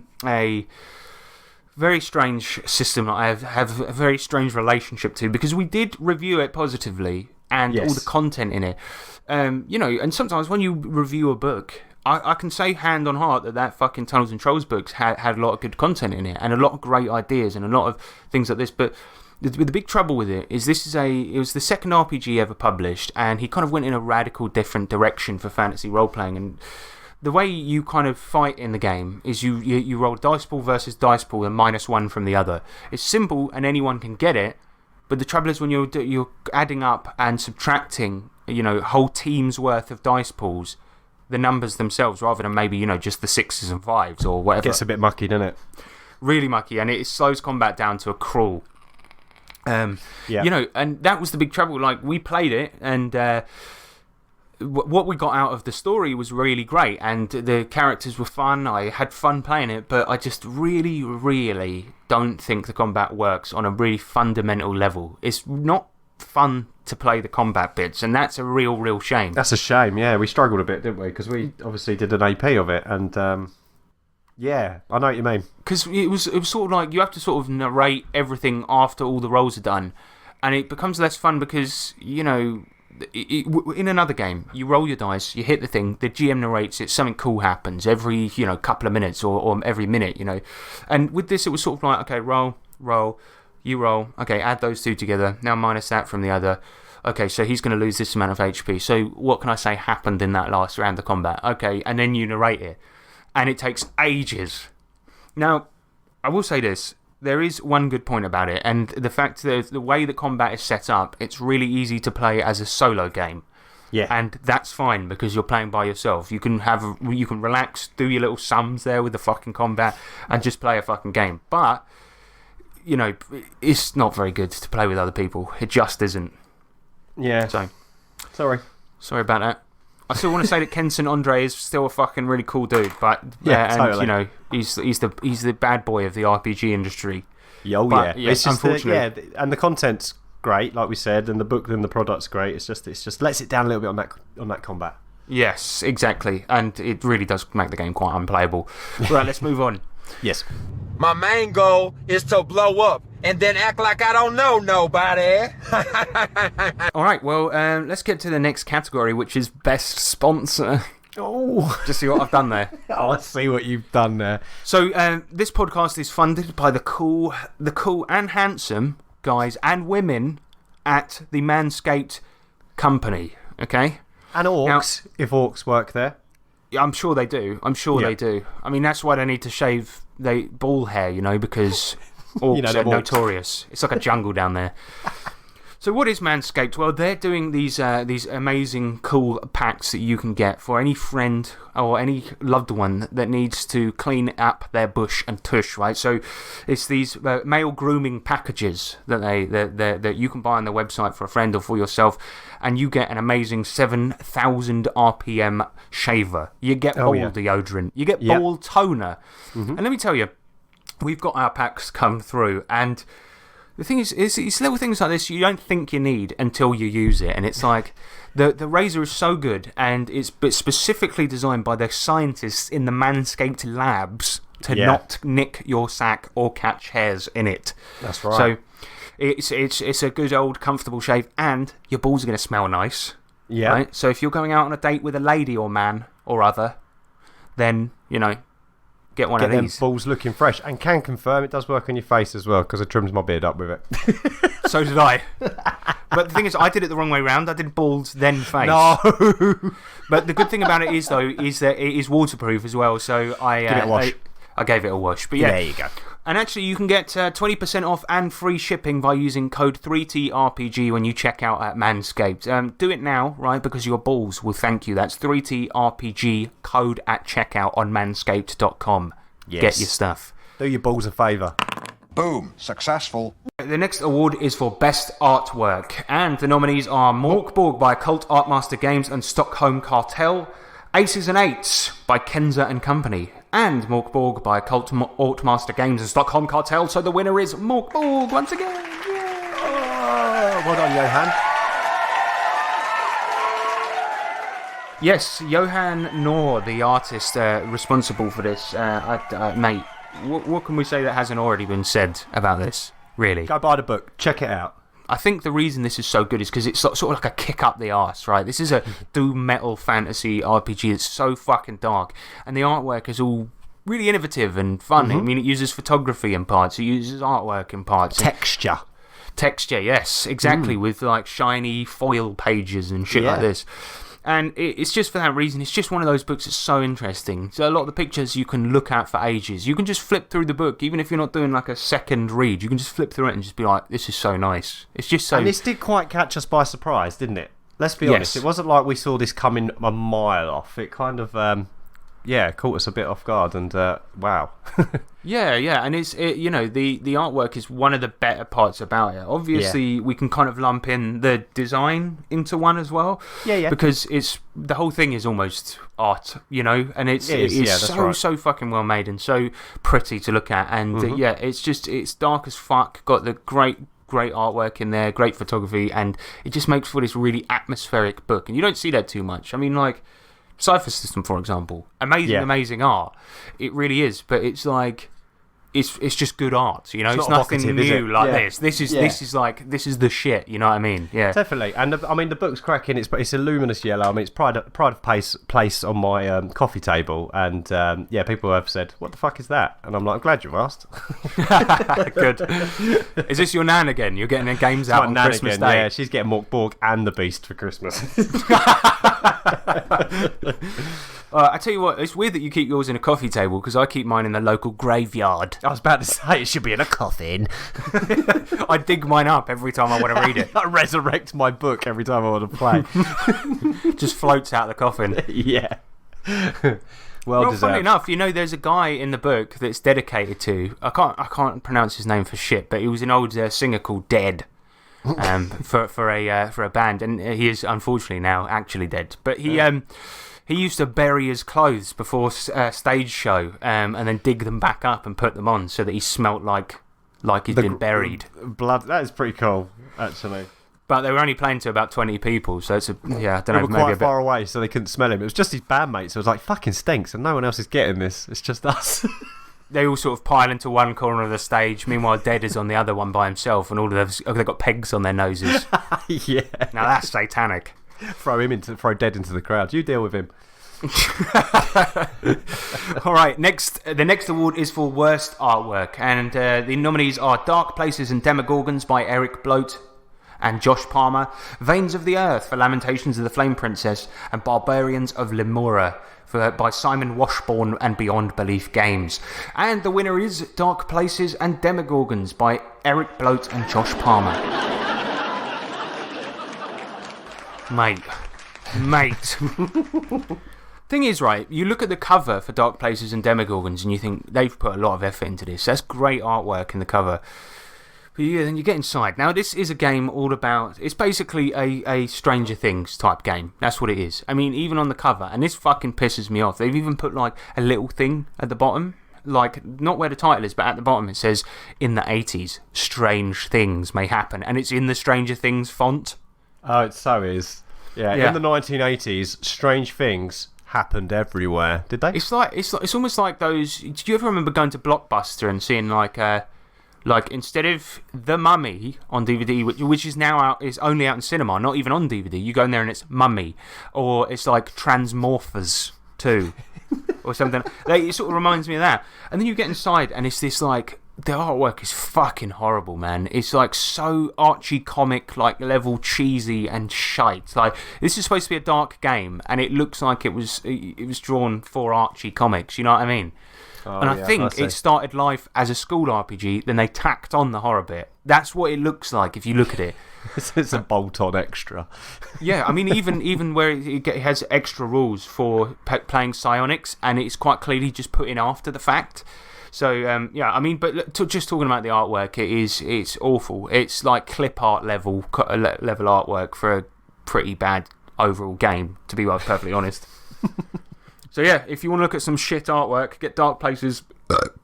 very strange system that I have a very strange relationship to because we did review it positively and all the content in it. And sometimes when you review a book, I can say hand on heart that fucking Tunnels and Trolls books had a lot of good content in it and a lot of great ideas and a lot of things like this, but the big trouble with it is it was the second RPG ever published, and he kind of went in a radical different direction for fantasy role-playing. And the way you kind of fight in the game is you roll dice pool versus dice pool and -1 from the other. It's simple and anyone can get it, but the trouble is when you're adding up and subtracting, whole teams worth of dice pools, the numbers themselves, rather than maybe, just the 6s and 5s or whatever. It gets a bit mucky, doesn't it? Really mucky, and it slows combat down to a crawl. And that was the big trouble. Like, we played it, and what we got out of the story was really great, and the characters were fun. I had fun playing it, but I just really, really don't think the combat works on a really fundamental level. It's not fun to play the combat bits, and that's a real shame. That's a shame, yeah. We struggled a bit, didn't we? Because we obviously did an AP of it, and yeah, I know what you mean. Because it was sort of like you have to sort of narrate everything after all the rolls are done, and it becomes less fun because, in another game, you roll your dice, you hit the thing, the GM narrates it, something cool happens every, couple of minutes or every minute, And with this, it was sort of like, okay, roll, you roll, okay, add those two together, now minus that from the other. Okay, so he's going to lose this amount of HP, so what can I say happened in that last round of combat? Okay, and then you narrate it. And it takes ages. Now, I will say this. There is one good point about it, and the fact that the way the combat is set up, it's really easy to play as a solo game. Yeah. And that's fine because you're playing by yourself. You can relax, do your little sums there with the fucking combat, and just play a fucking game. But, you know, it's not very good to play with other people. It just isn't. Yeah. So, sorry about that. I still want to say that Ken St. Andre is still a fucking really cool dude, but Yeah, and totally. you know, he's the bad boy of the RPG industry. But, yeah, it's just unfortunately. and the content's great, like we said, and the book and the product's great. It's just lets it down a little bit on that combat. Yes, exactly, and it really does make the game quite unplayable. Right, let's move on. Yes. My main goal is to blow up and then act like I don't know nobody. All right, well, let's get to the next category, which is best sponsor. Oh, Just see what I've done there. I see what you've done there. So, this podcast is funded by the cool and handsome guys and women at the Manscaped company. Okay. And orcs, if orcs work there. Yeah, I'm sure they do. They do. I mean, that's why they need to shave their ball hair, you know, because orcs they're are orcs. notorious. It's like a jungle down there. So what is Manscaped? Well, they're doing these amazing, cool packs that you can get for any friend or any loved one that needs to clean up their bush and tush, right? So it's these male grooming packages that you can buy on their website for a friend or for yourself, and you get an amazing 7,000 RPM shaver. You get ball deodorant. You get ball toner. And let me tell you, we've got our packs come through, and the thing is, it's little things like this you don't think you need until you use it. And it's like, the razor is so good, and it's specifically designed by the scientists in the Manscaped labs to not nick your sack or catch hairs in it. That's right. So it's a good old comfortable shave, and your balls are going to smell nice. Yeah. Right? So if you're going out on a date with a lady or man or other, then, you know, get one of them these. balls looking fresh, and can confirm it does work on your face as well, because I trimmed my beard up with it. So did I. But the thing is, I did it the wrong way round. I did balls, then face. No. But the good thing about it is, though, is that it is waterproof as well. So I Give it a wash. I gave it a wash. But yeah, There you go. And actually, you can get 20% off and free shipping by using code 3TRPG when you check out at Manscaped. Do it now, right? Because your balls will thank you. That's 3TRPG code at checkout on manscaped.com. Yes. Get your stuff. Do your balls a favour. Boom. Successful. The next award is for Best Artwork, and the nominees are Morkborg by Cult Artmaster Games and Stockholm Cartel, Aces and Eights by Kenza and Company, and Morkborg by Cult Artmaster Games and Stockholm Cartel. So the winner is Morkborg once again. Yay! Oh, well done, Johan. Yes, Johan Noor, the artist responsible for this. Mate, what can we say that hasn't already been said about this, really? Go buy the book. Check it out. I think the reason this is so good is because it's sort of like a kick up the arse, right? This is a doom metal fantasy RPG that's so fucking dark, and the artwork is all really innovative and fun. I mean, it uses photography in parts, it uses artwork in parts. Texture. Texture, yes, exactly, with like shiny foil pages and shit like this. And it's just for that reason. It's just one of those books that's so interesting. So a lot of the pictures you can look at for ages. You can just flip through the book, even if you're not doing like a second read. You can just flip through it and just be like, this is so nice. It's just so... And this did quite catch us by surprise, didn't it? Let's be honest. It wasn't like we saw this coming a mile off. It kind of, caught us a bit off guard, and wow. Yeah, and you know, the artwork is one of the better parts about it. Obviously, we can kind of lump in the design into one as well. Yeah. Because the whole thing is almost art, you know, and it's so fucking well made and so pretty to look at. And it's dark as fuck. Got the great artwork in there, great photography, and it just makes for this really atmospheric book. And you don't see that too much. I mean, like Cypher System, for example, amazing art. It really is, but it's like it's just good art, you know. It's nothing new like this. This is the shit, you know what I mean? Yeah, definitely. And I mean, the book's cracking. It's a luminous yellow. I mean, it's pride of place on my coffee table, and people have said, "What the fuck is that?" And I'm like, "I'm glad you asked." Good. Is this your nan again? You're getting her games out on Christmas Day? Yeah, she's getting Morkborg and the Beast for Christmas. I tell you what, it's weird that you keep yours in a coffee table because I keep mine in the local graveyard. I was about to say it should be in a coffin. I dig mine up every time I want to read it. I resurrect my book every time I want to play. Just floats out the coffin. Yeah. Well, deserved. funny enough, there's a guy in the book that's dedicated to. I can't pronounce his name for shit, but he was an old singer called Dead. For a band, and he is unfortunately now actually dead. But he used to bury his clothes before stage show, and then dig them back up and put them on so that he smelt like he'd been buried. Blood. That is pretty cool, actually. But they were only playing to about 20 people, so it's I don't know. They were maybe quite a bit far away, so they couldn't smell him. It was just his bandmates. So it was like fucking stinks, and no one else is getting this. It's just us. They all sort of pile into one corner of the stage. Meanwhile, Dead is on the other one by himself, and all of they've got pegs on their noses. Yeah. Now that's satanic. Throw Dead into the crowd. You deal with him. All right, the next award is for worst artwork, and the nominees are Dark Places and Demogorgons by Eric Bloat and Josh Palmer, Veins of the Earth for Lamentations of the Flame Princess, and Barbarians of Lemura by Simon Washbourne and Beyond Belief Games. And the winner is Dark Places and Demogorgons by Eric Bloat and Josh Palmer. Mate. Thing is, right, you look at the cover for Dark Places and Demogorgons and you think they've put a lot of effort into this. That's great artwork in the cover. But yeah, then you get inside. Now, this is a game all about... It's basically a Stranger Things type game. That's what it is. I mean, even on the cover, and this fucking pisses me off, they've even put, like, a little thing at the bottom. Like, not where the title is, but at the bottom it says, in the 80s, strange things may happen. And it's in the Stranger Things font. Oh, it so is. Yeah, in the 1980s, strange things happened everywhere. Did they? It's almost like those... Do you ever remember going to Blockbuster and seeing, like, instead of The Mummy on DVD, which is now out, is only out in cinema, not even on DVD, you go in there and it's Mummy. Or it's like Transmorphers 2 or something. It sort of reminds me of that. And then you get inside and it's this, like, the artwork is fucking horrible, man. It's like so Archie comic, like level cheesy and shite. Like, this is supposed to be a dark game and it looks like it was drawn for Archie comics, you know what I mean? Oh, and I think it started life as a school RPG, then they tacked on the horror bit. That's what it looks like if you look at it. It's a bolt-on extra. Yeah, I mean, even where it has extra rules for playing psionics, and it's quite clearly just put in after the fact. So, yeah, I mean, but just talking about the artwork, it's awful. It's like clip art level artwork for a pretty bad overall game, to be perfectly honest. So yeah, if you want to look at some shit artwork, get Dark Places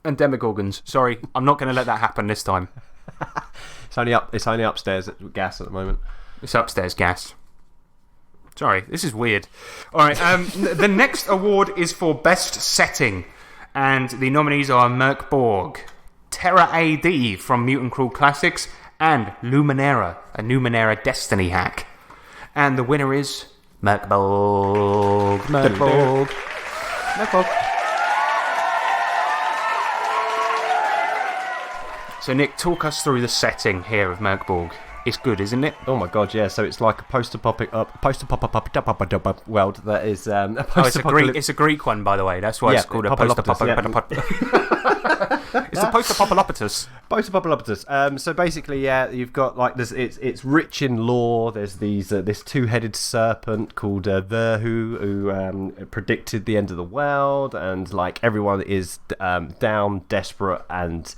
and Demogorgons. Sorry, I'm not going to let that happen this time. It's only upstairs at Gas at the moment. It's upstairs Gas. Sorry, this is weird. All right, the next award is for Best Setting, and the nominees are Merc Borg, Terra AD from Mutant Crawl Classics, and Luminera, a Numenera Destiny hack. And the winner is Merc Borg. So, Nick, talk us through the setting here of Merc Borg. It's good, isn't it? Oh my god, yeah. So it's like a post-apocalyptic world that is it's a Greek one, by the way. That's why it's called a post-apocalyptic. It's a post-apocalyptus. Post-apocalyptus. So basically, yeah, you've got like this. It's rich in lore. There's this two-headed serpent called Verhu, who predicted the end of the world, and like everyone is down, desperate, and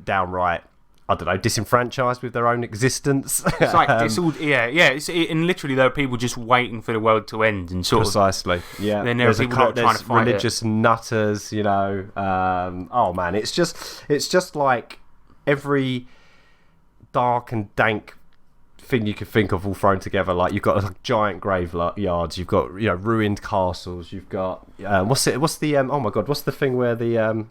downright, I don't know, disenfranchised with their own existence. It's like it's all and literally there are people just waiting for the world to end and sort precisely. Yeah. Then there are people that are trying to fight religious nutters, you know. Oh man, it's just like every dark and dank thing you could think of all thrown together. Like you've got like giant graveyards, you've got ruined castles, you've got what's the thing where the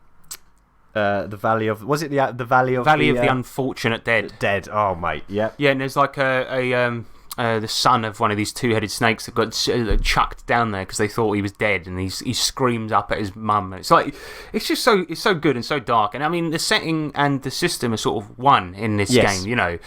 Valley of... Was it the Valley of... Valley of the Unfortunate Dead. Dead. Oh, mate. Yep. Yeah, and there's like the son of one of these two-headed snakes that got chucked down there because they thought he was dead, and he screams up at his mum. It's like... It's just so... It's so good and so dark. And I mean, the setting and the system are sort of one in this game, you know.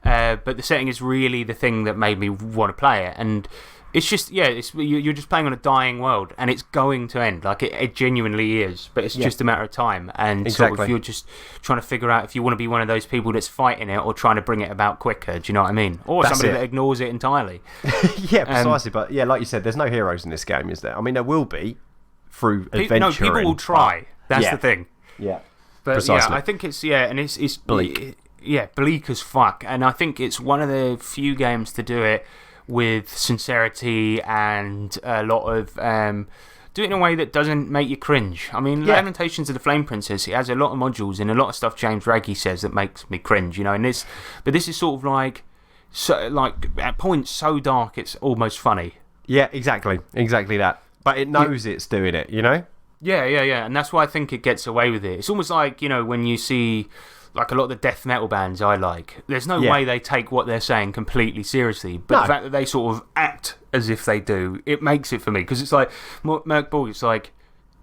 But the setting is really the thing that made me want to play it. And It's just, you're just playing on a dying world, and it's going to end. Like, it genuinely is, but it's just a matter of time. And sort of, you're just trying to figure out if you want to be one of those people that's fighting it or trying to bring it about quicker. Do you know what I mean? Or somebody that ignores it entirely. Yeah, precisely. But yeah, like you said, there's no heroes in this game, is there? I mean, there will be through adventuring. No, people will try. That's the thing. Yeah. But precisely. yeah, I think it's, and it's bleak. Bleak as fuck. And I think it's one of the few games to do it with sincerity and a lot of do it in a way that doesn't make you cringe. I mean, Lamentations of the Flame Princess, it has a lot of modules and a lot of stuff James Raggi says that makes me cringe, you know. And this is sort of like at points so dark it's almost funny. Yeah, exactly that. But it knows it's doing it, you know. Yeah, and that's why I think it gets away with it. It's almost like, you know, when you see like a lot of the death metal bands I like, there's no way they take what they're saying completely seriously, but the fact that they sort of act as if they do, it makes it for me, because it's like Merc Borg, it's like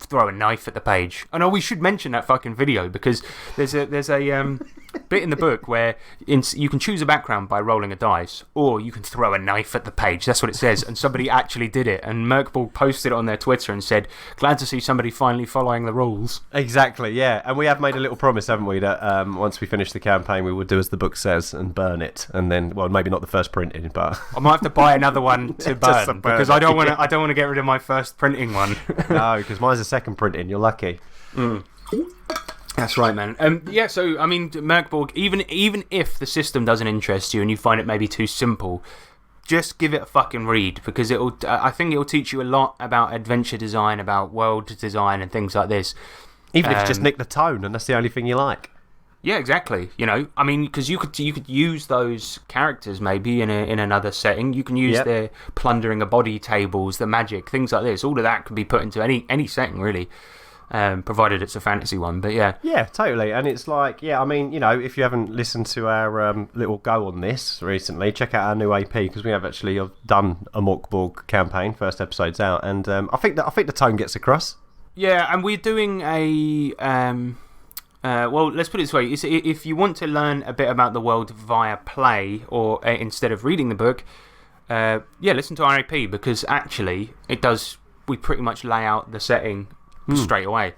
throw a knife at the page. And we should mention that fucking video, because there's a bit in the book where you can choose a background by rolling a dice, or you can throw a knife at the page. That's what it says, and somebody actually did it, and Merc Borg posted it on their Twitter and said, glad to see somebody finally following the rules. Exactly, yeah. And we have made a little promise, haven't we, that once we finish the campaign we will do as the book says and burn it, and then, well, maybe not the first printing, but I might have to buy another one to burn, because I don't want to get rid of my first printing one. No, because mine's a second printing. You're lucky. That's right, man. So I mean, Merc Borg, even if the system doesn't interest you and you find it maybe too simple, just give it a fucking read, because I think it'll teach you a lot about adventure design, about world design and things like this. Even if you just nick the tone and that's the only thing you like. Yeah, exactly. You know, I mean, because you could use those characters maybe in another setting. You can use their plundering of body tables, the magic, things like this. All of that can be put into any setting, really, provided it's a fantasy one. But yeah. Yeah, totally. And it's like, I mean, you know, if you haven't listened to our little go on this recently, check out our new AP, because we have actually done a Merc Borg campaign. First episode's out, and I think the tone gets across. Yeah, and we're doing a. Well, let's put it this way. If you want to learn a bit about the world via play, or instead of reading the book, listen to our AP, because actually we pretty much lay out the setting straight away.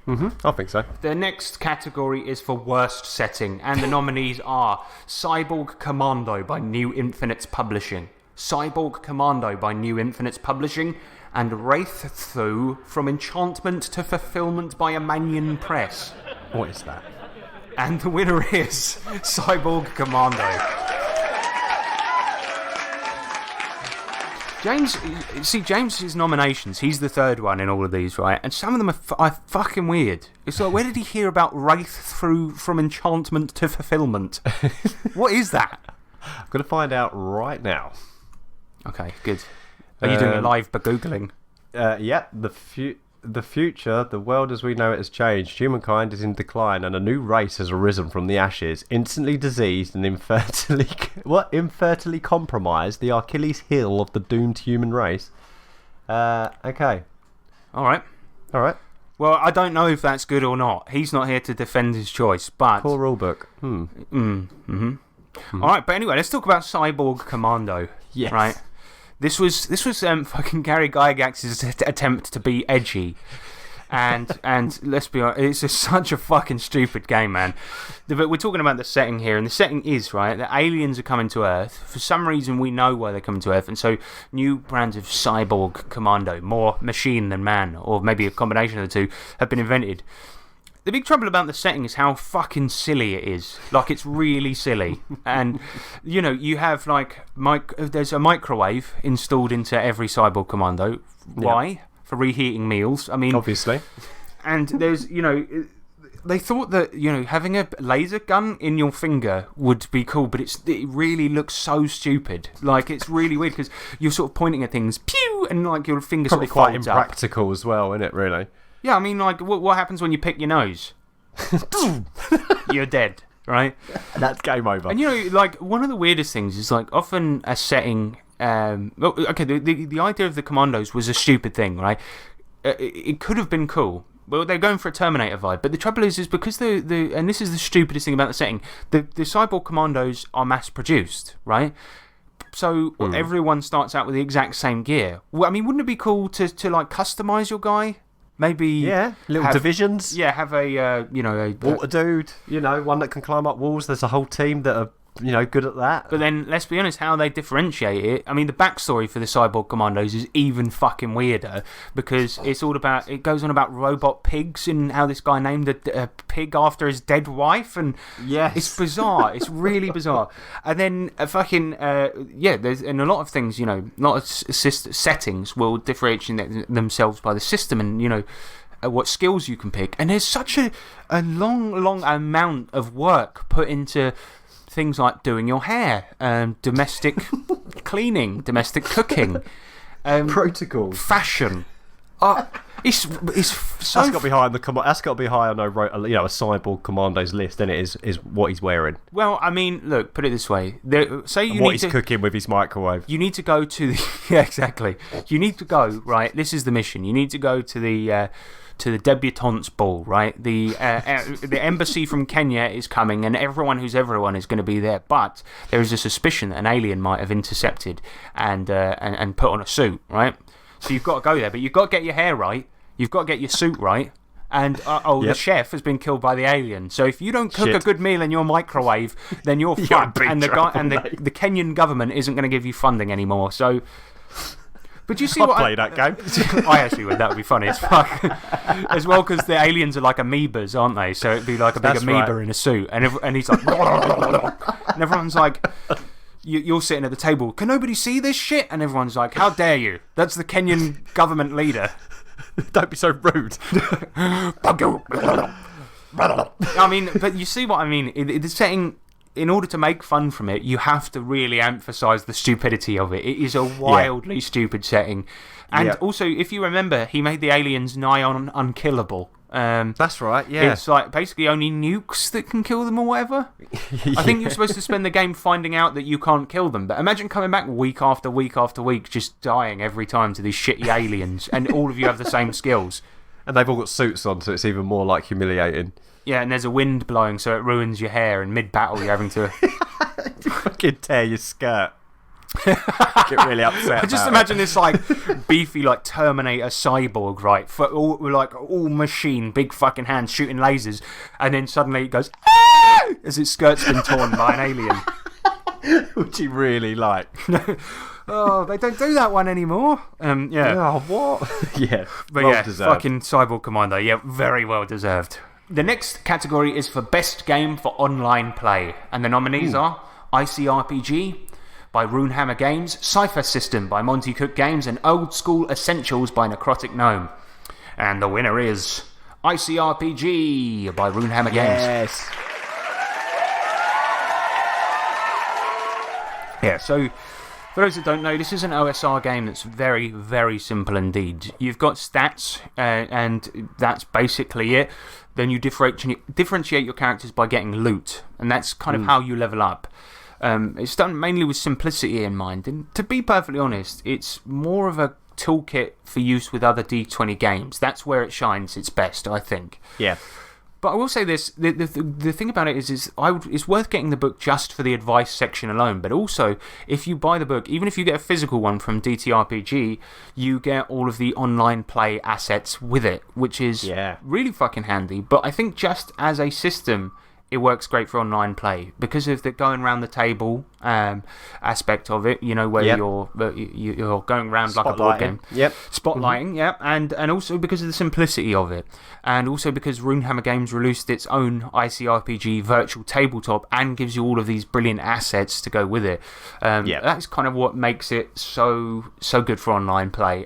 I think so. The next category is for worst setting, and the nominees are Cyborg Commando by New Infinites Publishing, Cyborg Commando by New Infinites Publishing, and Wraith Thu From Enchantment to Fulfillment by Emanian Press. What is that? And the winner is Cyborg Commando. James's nominations, he's the third one in all of these, right? And some of them are fucking weird. It's like, where did he hear about Wraith Through From Enchantment to Fulfillment? What is that? I'm going to find out right now. Okay, good. Are you doing it live by Googling? Yeah, the future, the world as we know it has changed. Humankind is in decline, and a new race has arisen from the ashes, instantly diseased and infertilely compromised, the Achilles heel of the doomed human race. Okay. All right. Well, I don't know if that's good or not. He's not here to defend his choice, but poor rulebook. All right, but anyway, let's talk about Cyborg Commando. Yes. Right. This was fucking Gary Gygax's attempt to be edgy, and let's be honest, it's just such a fucking stupid game, man. But we're talking about the setting here, and the setting is right. The aliens are coming to Earth for some reason. We know why they're coming to Earth, and so new brands of Cyborg Commando, more machine than man, or maybe a combination of the two, have been invented. The big trouble about the setting is how fucking silly it is. Like, it's really silly. And, you know, you have, like, there's a microwave installed into every Cyborg Commando. Why? For reheating meals. I mean, obviously. And there's, you know, they thought that, you know, having a laser gun in your finger would be cool, but it really looks so stupid. Like, it's really weird, because you're sort of pointing at things, pew, and, like, your finger probably sort of folds quite impractical as well, isn't it, really? Yeah, I mean, like, what happens when you pick your nose? You're dead, right? That's game over. And, you know, like, one of the weirdest things is, like, often a setting. Okay, the idea of the Commandos was a stupid thing, right? It could have been cool. Well, they're going for a Terminator vibe, but the trouble is because and this is the stupidest thing about the setting, the Cyborg Commandos are mass produced, right? So everyone starts out with the exact same gear. Well, I mean, wouldn't it be cool to like customize your guy? Maybe little divisions. Yeah, have a Water dude, one that can climb up walls. There's a whole team that are good at that. But then, let's be honest, how they differentiate it. I mean, the backstory for the Cyborg Commandos is even fucking weirder because it goes on about robot pigs and how this guy named a pig after his dead wife. And it's bizarre. It's really bizarre. And then there's in a lot of things, a lot of settings will differentiate themselves by the system and, what skills you can pick. And there's such a long amount of work put into things like doing your hair, domestic cleaning, domestic cooking, protocol, fashion. It's so. That's got to be high on that's got to be high on a Cyborg Commando's list. And it is what he's wearing. Well, I mean, look, put it this way: he's cooking with his microwave. You need to go to the exactly. You need to go right. This is the mission. You need to go to the debutantes ball, right? The embassy from Kenya is coming, and everyone who's everyone is going to be there. But there is a suspicion that an alien might have intercepted and put on a suit, right? So you've got to go there, but you've got to get your hair right. You've got to get your suit right. And the chef has been killed by the alien. So if you don't cook a good meal in your microwave, then you're fucked. And the Kenyan government isn't going to give you funding anymore. So. But do you see I'd play that game. I actually would. That would be funny as fuck. As well, because the aliens are like amoebas, aren't they? So it'd be like a big amoeba in a suit. And he's like. And everyone's like. You're sitting at the table. Can nobody see this shit? And everyone's like, how dare you? That's the Kenyan government leader. Don't be so rude. I mean, but you see what I mean? The setting. In order to make fun from it, you have to really emphasise the stupidity of it. It is a wildly stupid setting. And also, if you remember, he made the aliens nigh on unkillable. That's right, yeah. It's like basically only nukes that can kill them or whatever. I think you're supposed to spend the game finding out that you can't kill them. But imagine coming back week after week after week, just dying every time to these shitty aliens, and all of you have the same skills. And they've all got suits on, so it's even more like humiliating. Yeah, and there's a wind blowing, so it ruins your hair, and mid-battle you're having to... fucking tear your skirt. Get really upset. I just imagine this, like, beefy, like, Terminator cyborg, right? All machine, big fucking hands shooting lasers, and then suddenly it goes, "Ah!" as its skirt's been torn by an alien. Which he really like. Oh, they don't do that one anymore. Oh, what? Yeah, but well deserved. Fucking Cyborg Commando. Yeah, very well deserved. The next category is for Best Game for Online Play, and the nominees are ICRPG by Runehammer Games, Cypher System by Monty Cook Games, and Old School Essentials by Necrotic Gnome. And the winner is ICRPG by Runehammer Games. Yes. Yeah, so for those that don't know, this is an OSR game that's very, very simple indeed. You've got stats, and that's basically it. Then you differentiate your characters by getting loot, and that's kind of how you level up. It's done mainly with simplicity in mind, and to be perfectly honest, it's more of a toolkit for use with other D20 games. That's where it shines its best, I think. Yeah. But I will say this, the thing about it is it's worth getting the book just for the advice section alone, but also, if you buy the book, even if you get a physical one from DTRPG, you get all of the online play assets with it, which is really fucking handy. But I think just as a system, it works great for online play because of the going around the table aspect of it, where you're going around like a board game. Yep. Spotlighting, and also because of the simplicity of it. And also because Runehammer Games released its own ICRPG virtual tabletop and gives you all of these brilliant assets to go with it. That's kind of what makes it so good for online play.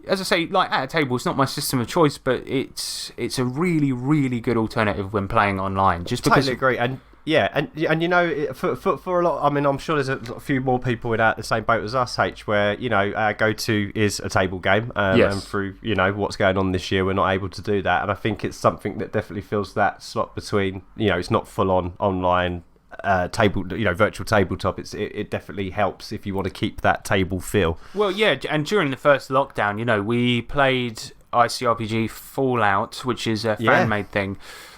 As I say, like at a table, it's not my system of choice, but it's a really, really good alternative when playing online. Just because totally agree, and for a lot, I mean, I'm sure there's a few more people in the same boat as us, where our go-to is a table game, and through what's going on this year, we're not able to do that, and I think it's something that definitely fills that slot between it's not full-on online. Virtual tabletop. It definitely helps if you want to keep that table feel. Well, yeah, and during the first lockdown, we played ICRPG Fallout, which is a fan-made thing.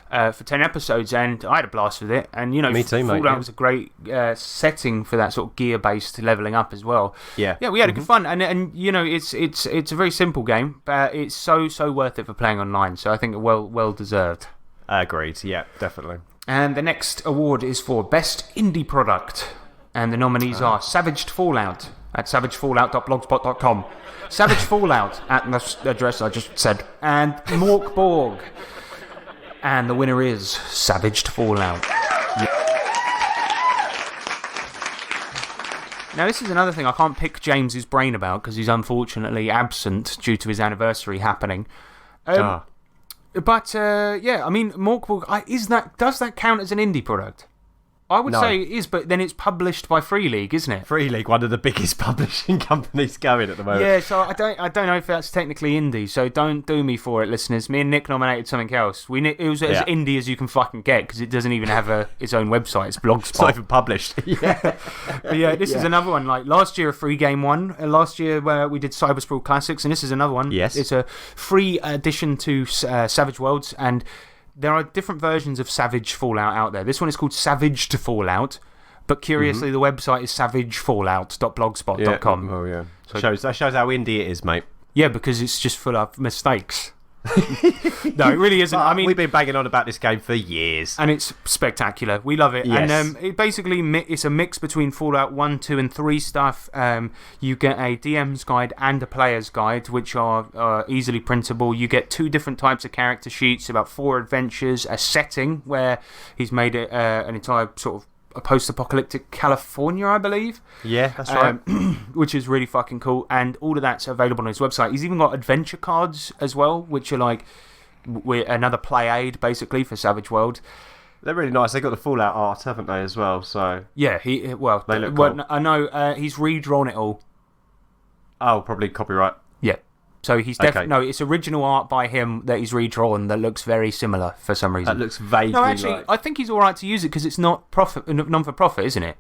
for 10 episodes, and I had a blast with it. And, you know, Me too, mate, Fallout yeah. was a great setting for that sort of gear-based leveling up as well. Yeah. Yeah, we had a good fun. And you know, it's a very simple game, but it's so worth it for playing online. So I think well deserved. Agreed. Yeah, definitely. And the next award is for Best Indie Product. And the nominees are Savaged Fallout at savagefallout.blogspot.com, Savage Fallout at the address I just said, and Mork Borg. And the winner is Savaged Fallout. Now, this is another thing I can't pick James's brain about because he's unfortunately absent due to his anniversary happening. But, yeah, I mean, Mork Borg, does that count as an indie product? I would say it is, but then it's published by Free League, isn't it? Free League, one of the biggest publishing companies going at the moment. Yeah, so I don't know if that's technically indie, so don't do me for it, listeners. Me and Nick nominated something else. It was as indie as you can fucking get because it doesn't even have its own website. It's Blogspot. It's not even published. Yeah. But yeah, this is another one. Like last year, a free game won. Last year, where we did Cyber Sprawl Classics, and this is another one. Yes. It's a free addition to Savage Worlds, and there are different versions of Savage Fallout out there. This one is called Savaged Fallout, but curiously, the website is savagefallout.blogspot.com. Oh, yeah. That shows how indie it is, mate. Yeah, because it's just full of mistakes. No, it really isn't. I mean, we've been banging on about this game for years. And it's spectacular. We love it. Yes. And it basically, it's a mix between Fallout 1, 2, and 3 stuff. You get a DM's guide and a player's guide, which are easily printable. You get 2 different types of character sheets, about 4 adventures, a setting where he's made it an entire sort of a post-apocalyptic California, I believe. Yeah, that's right. Which is really fucking cool, and all of that's available on his website. He's even got adventure cards as well, which are like another play aid, basically, for Savage World. They're really nice. They've got the Fallout art, haven't they, as well? So yeah, they look cool. I know he's redrawn it all. Oh, probably copyright. Yeah. So he's definitely no. It's original art by him that he's redrawn that looks very similar for some reason. That looks vaguely. No, actually, I think he's all right to use it because it's not non for profit, isn't it?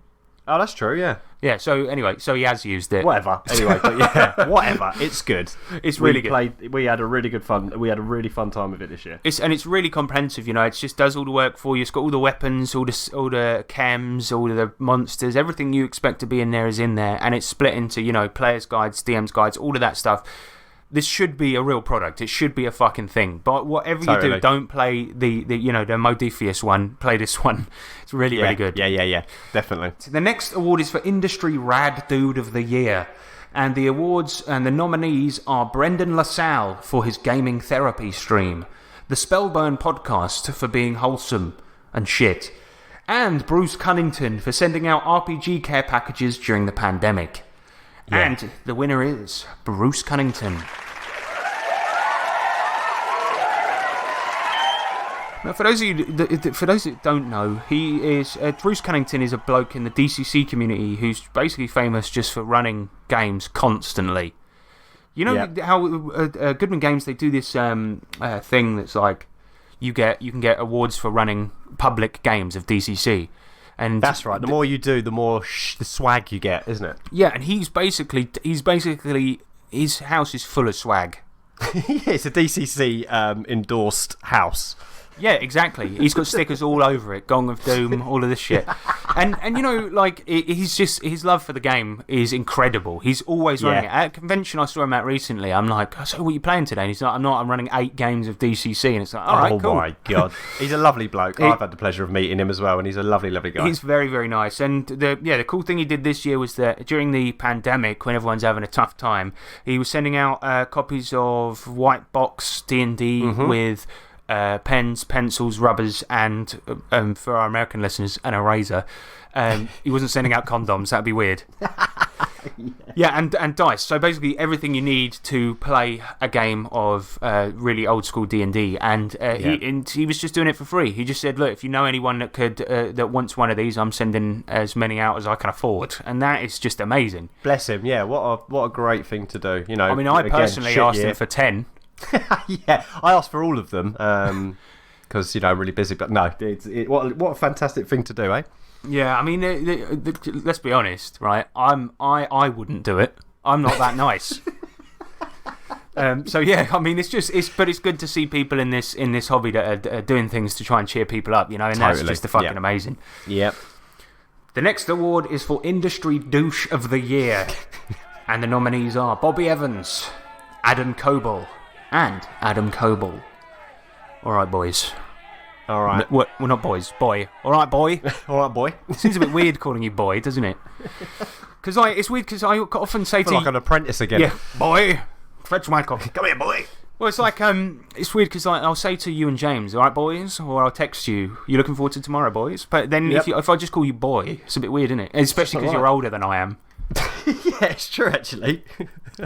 Oh, that's true. Yeah. Yeah. So anyway, he has used it. Whatever. Anyway, but yeah, whatever. It's good. It's really good. We had a really good fun. We had a really fun time with it this year. It's really comprehensive. You know, it just does all the work for you. It's got all the weapons, all the chems, all the monsters, everything you expect to be in there is in there, and it's split into players' guides, DM's guides, all of that stuff. This should be a real product. It should be a fucking thing. But whatever you do, don't play the Modifius one. Play this one. It's really good. Yeah. Definitely. So the next award is for Industry Rad Dude of the Year. And the awards and the nominees are Brendan LaSalle for his gaming therapy stream, the Spellburn podcast for being wholesome and shit, and Bruce Cunnington for sending out RPG care packages during the pandemic. Yeah. And the winner is Bruce Cunnington. Now, for those of you that don't know, he is Bruce Cunnington is a bloke in the DCC community who's basically famous just for running games constantly. You know how Goodman Games, they do this thing that's like you can get awards for running public games of DCC. And that's right. The more you do, the more the swag you get, isn't it? Yeah, and he's basically his house is full of swag. Yeah, it's a DCC endorsed house. Yeah, exactly. He's got stickers all over it, Gong of Doom, all of this shit. And he's just, his love for the game is incredible. He's always running it. At a convention I saw him at recently, I'm like, so what are you playing today? And he's like, I'm running 8 games of DCC. And it's like, all right, cool. Oh my God. He's a lovely bloke. I've had the pleasure of meeting him as well, and he's a lovely, lovely guy. He's very, very nice. And the cool thing he did this year was that during the pandemic, when everyone's having a tough time, he was sending out copies of White Box D&D with pens, pencils, rubbers, and for our American listeners, an eraser. He wasn't sending out condoms. That'd be weird. Yeah, and dice. So basically everything you need to play a game of really old school D&D, and he was just doing it for free. He just said, look, if you know anyone that could that wants one of these, I'm sending as many out as I can afford, and that is just amazing. Bless him. Yeah, what a great thing to do. I mean, I personally asked him for 10. Yeah, I asked for all of them because I'm really busy. But no, what a fantastic thing to do, eh? Yeah, I mean, let's be honest, right? I wouldn't do it. I'm not that nice. So yeah, I mean, it's good to see people in this hobby that are doing things to try and cheer people up, and that's just fucking amazing. Yep. The next award is for Industry Douche of the Year, and the nominees are Bobby Evans, Adam Coble, and Adam Coble. All right, boys. All right. Well, not boys. Boy. All right, boy. All right, boy. It seems a bit weird calling you boy, doesn't it? Because it's weird because I often say to like an apprentice again. Yeah, boy. Fetch my coffee. Come here, boy. Well, it's like it's weird because I'll say to you and James, all right, boys, or I'll text you, you looking forward to tomorrow, boys? But then if I just call you boy, it's a bit weird, isn't it? Especially because you're older than I am. Yeah, it's true actually.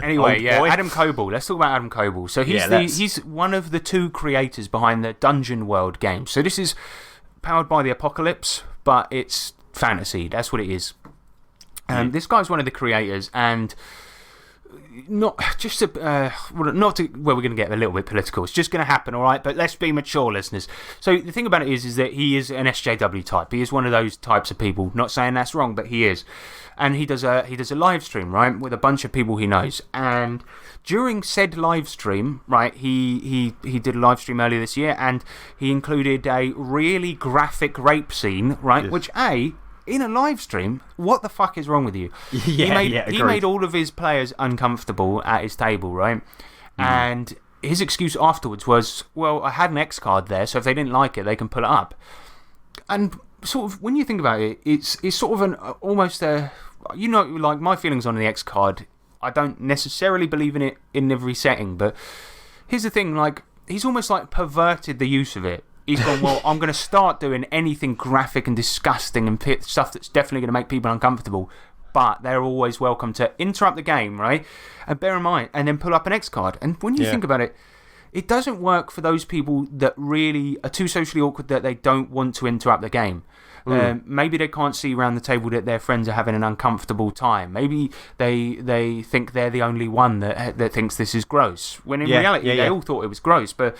Anyway, Adam Coble. Let's talk about Adam Coble. So he's one of the two creators behind the Dungeon World game. So this is powered by the Apocalypse, but it's fantasy. That's what it is. This guy's one of the creators, and not to we're going to get a little bit political. It's just going to happen, all right? But let's be mature, listeners. So the thing about it is that he is an SJW type. He is one of those types of people. Not saying that's wrong, but he is. And he does a live stream, right, with a bunch of people he knows. And during said live stream, right, he did a live stream earlier this year, and he included a really graphic rape scene, right, which in a live stream, what the fuck is wrong with you? He made all of his players uncomfortable at his table, right? And his excuse afterwards was, well, I had an X card there, so if they didn't like it, they can pull it up. And sort of, when you think about it, it's sort of almost like my feelings on the X card. I don't necessarily believe in it in every setting, but here's the thing, like, he's almost like perverted the use of it. He's gone, well, I'm going to start doing anything graphic and disgusting and stuff that's definitely going to make people uncomfortable, but they're always welcome to interrupt the game, right? And bear in mind, and then pull up an X card. And when you think about it, it doesn't work for those people that really are too socially awkward that they don't want to interrupt the game. Maybe they can't see around the table that their friends are having an uncomfortable time. Maybe they think they're the only one that thinks this is gross, when in reality they all thought it was gross. But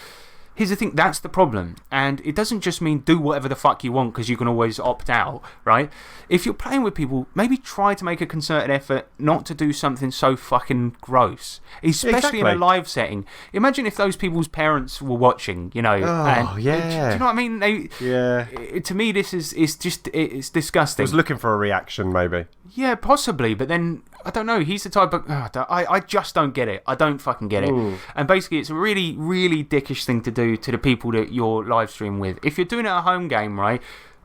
here's the thing, that's the problem. And it doesn't just mean do whatever the fuck you want because you can always opt out, right? If you're playing with people, maybe try to make a concerted effort not to do something so fucking gross, especially in a live setting. Imagine if those people's parents were watching, Do you know what I mean? To me, this is it's disgusting. I was looking for a reaction, maybe. Yeah, possibly, but then I don't know. He's the type of I just don't get it. I don't fucking get it. And basically, it's a really, really dickish thing to do to the people that you're live streaming with. If you're doing it at a home game, right?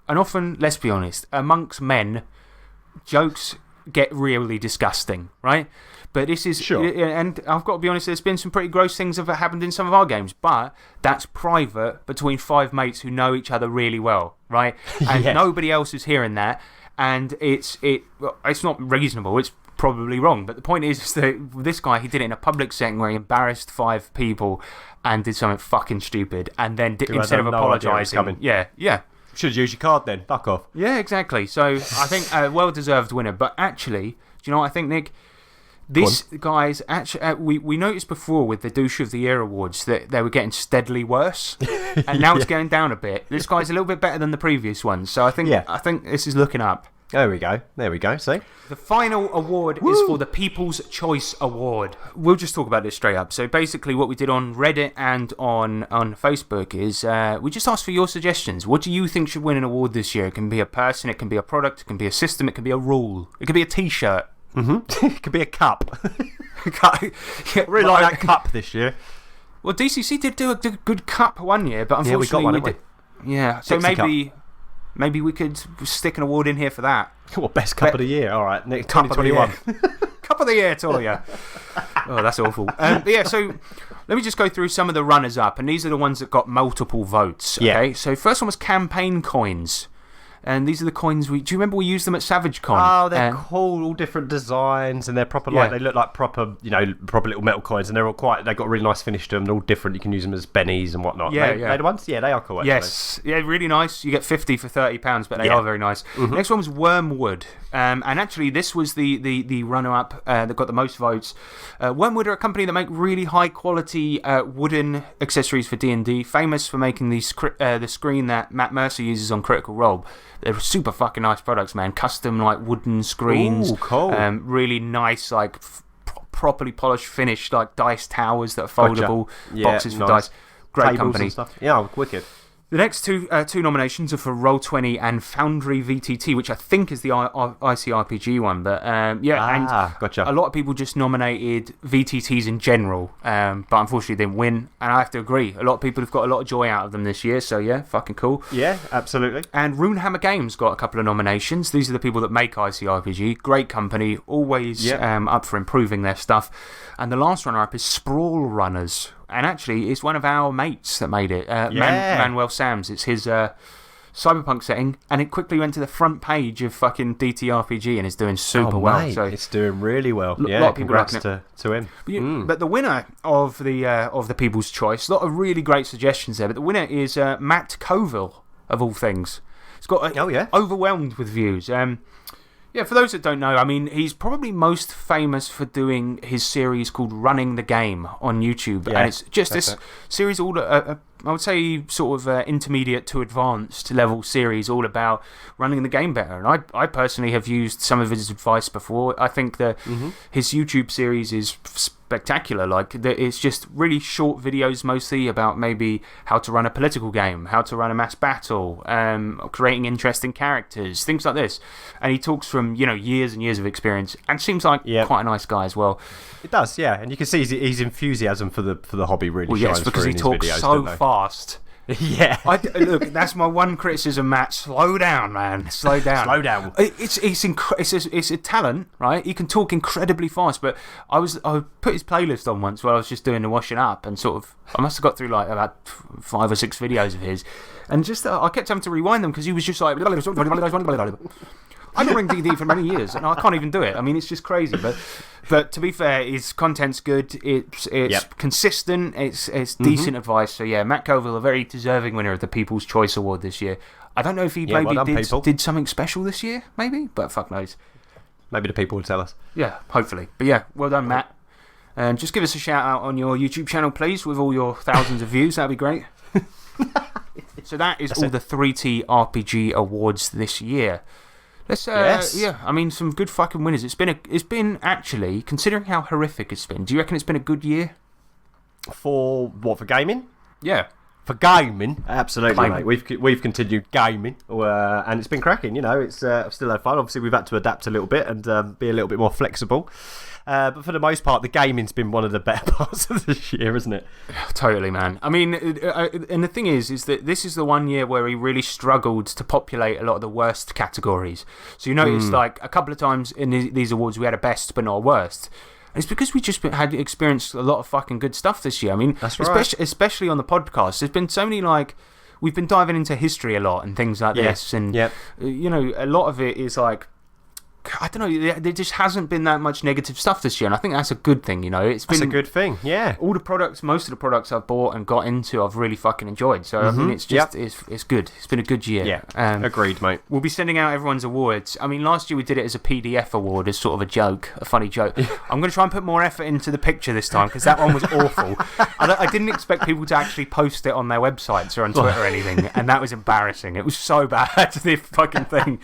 And often, let's be honest, amongst men, jokes get really disgusting, right? But this is and I've got to be honest. There's been some pretty gross things that have happened in some of our games, but that's private between 5 mates who know each other really well, right? And nobody else is hearing that. And it's not reasonable. It's probably wrong. But the point is that this guy, he did it in a public setting where he embarrassed 5 people and did something fucking stupid. And then instead of apologising. Yeah. Should have used your card then. Fuck off. Yeah, exactly. So I think a well-deserved winner. But actually, do you know what I think, Nick? This guy's actually, we noticed before with the Douche of the Year awards that they were getting steadily worse, and now it's going down a bit. This guy's a little bit better than the previous ones, so I think this is looking up. There we go. See, the final award is for the People's Choice Award. We'll just talk about this straight up. So basically, what we did on Reddit and on Facebook is we just asked for your suggestions. What do you think should win an award this year? It can be a person, it can be a product, it can be a system, it can be a rule, it can be a T-shirt. It could be a cup. Really like that cup this year. Well, DCC did do a good cup one year, but unfortunately we got one. Yeah, so maybe we could stick an award in here for that. What, best cup of the year? All right, Nick, 2021. Cup of the year, Toya. Oh, that's awful. But yeah, so let me just go through some of the runners up, and these are the ones that got multiple votes. Okay, so first one was campaign coins. And these are the coins do you remember we used them at SavageCon? Oh, they're cool, all different designs, and they're proper, they look like proper little metal coins, and they've got a really nice finish to them. They're all different. You can use them as bennies and whatnot. They're the ones? Yeah, they are cool, actually. Yes, yeah, really nice. You get 50 for £30, but they are very nice. Next one was Wormwood. And actually, this was the runner-up that got the most votes. Wormwood are a company that make really high-quality wooden accessories for D&D, famous for making the screen that Matt Mercer uses on Critical Role. They're super fucking nice products, man. Custom, wooden screens. Ooh, cool. Really nice, properly polished, finished like dice towers that are foldable, Yeah, boxes for nice. dice. Great Tables company. and stuff. Yeah, wicked. The next two nominations are for Roll20 and Foundry VTT, which I think is the ICRPG one. But and gotcha. a lot of people just nominated VTTs in general, but unfortunately didn't win. And I have to agree, a lot of people have got a lot of joy out of them this year. So yeah, fucking cool. Yeah, absolutely. And Runehammer Games got a couple of nominations. These are the people that make ICRPG. Great company, always up for improving their stuff. And the last runner-up is Sprawl Runners. And actually, it's one of our mates that made it. Manuel Sams. It's his cyberpunk setting. And it quickly went to the front page of fucking DTRPG and is doing super well. Mate, So it's doing really well. a lot of people congrats liking to him. But the winner of the People's Choice, a lot of really great suggestions there. But the winner is Matt Coville, of all things. It's got overwhelmed with views. Yeah, for those that don't know, I mean, he's probably most famous for doing his series called Running the Game on YouTube. Yeah, and it's just this series, all I would say, sort of intermediate to advanced level series, all about running the game better. And I personally have used some of his advice before. I think that his YouTube series is spectacular. Like, it's just really short videos, mostly about maybe how to run a political game, how to run a mass battle, creating interesting characters, things like this. And he talks from years and years of experience, and seems like quite a nice guy as well. It does, yeah, and you can see his enthusiasm for the hobby really shines because through he in talks his videos, so don't they? fast. Yeah. Look, that's my one criticism, Matt. Slow down, man. Slow down. Slow down. It's a talent, right? He can talk incredibly fast. But I put his playlist on once while I was just doing the washing up, and sort of I must have got through like about 5 or 6 videos of his, and just I kept having to rewind them because he was just like. I've been running DD for many years, and I can't even do it. I mean, it's just crazy. But to be fair, his content's good. It's consistent. It's decent advice. So yeah, Matt Coville, a very deserving winner of the People's Choice Award this year. I don't know if he did something special this year, maybe, but fuck knows. Maybe the people will tell us. Yeah, hopefully. But yeah, well done, Matt. And just give us a shout out on your YouTube channel, please, with all your thousands of views. That'd be great. So that is all the 3T RPG awards this year. Let's I mean, some good fucking winners. It's been actually, considering how horrific it's been, do you reckon it's been a good year? For what, for gaming? Yeah. For gaming, absolutely, mate. We've continued gaming, and it's been cracking. It's I've still had fun. Obviously, we've had to adapt a little bit and be a little bit more flexible. But for the most part, the gaming's been one of the better parts of this year, isn't it? Totally, man. I mean, and the thing is that this is the one year where he really struggled to populate a lot of the worst categories. So you notice, like, a couple of times in these awards we had a best but not a worst. And it's because we just had experienced a lot of fucking good stuff this year. I mean, that's right. Especially on the podcast. There's been so many, like, we've been diving into history a lot and things like this. And, a lot of it is like, I don't know, there just hasn't been that much negative stuff this year, and I think that's a good thing, It's been a good thing, yeah. All the products, most of the products I've bought and got into, I've really fucking enjoyed. So, I mean, it's just, it's good. It's been a good year. Yeah, agreed, mate. We'll be sending out everyone's awards. I mean, last year we did it as a PDF award, as sort of a joke, a funny joke. I'm going to try and put more effort into the picture this time, because that one was awful. I didn't expect people to actually post it on their websites or on Twitter or anything, and that was embarrassing. It was so bad, the fucking thing.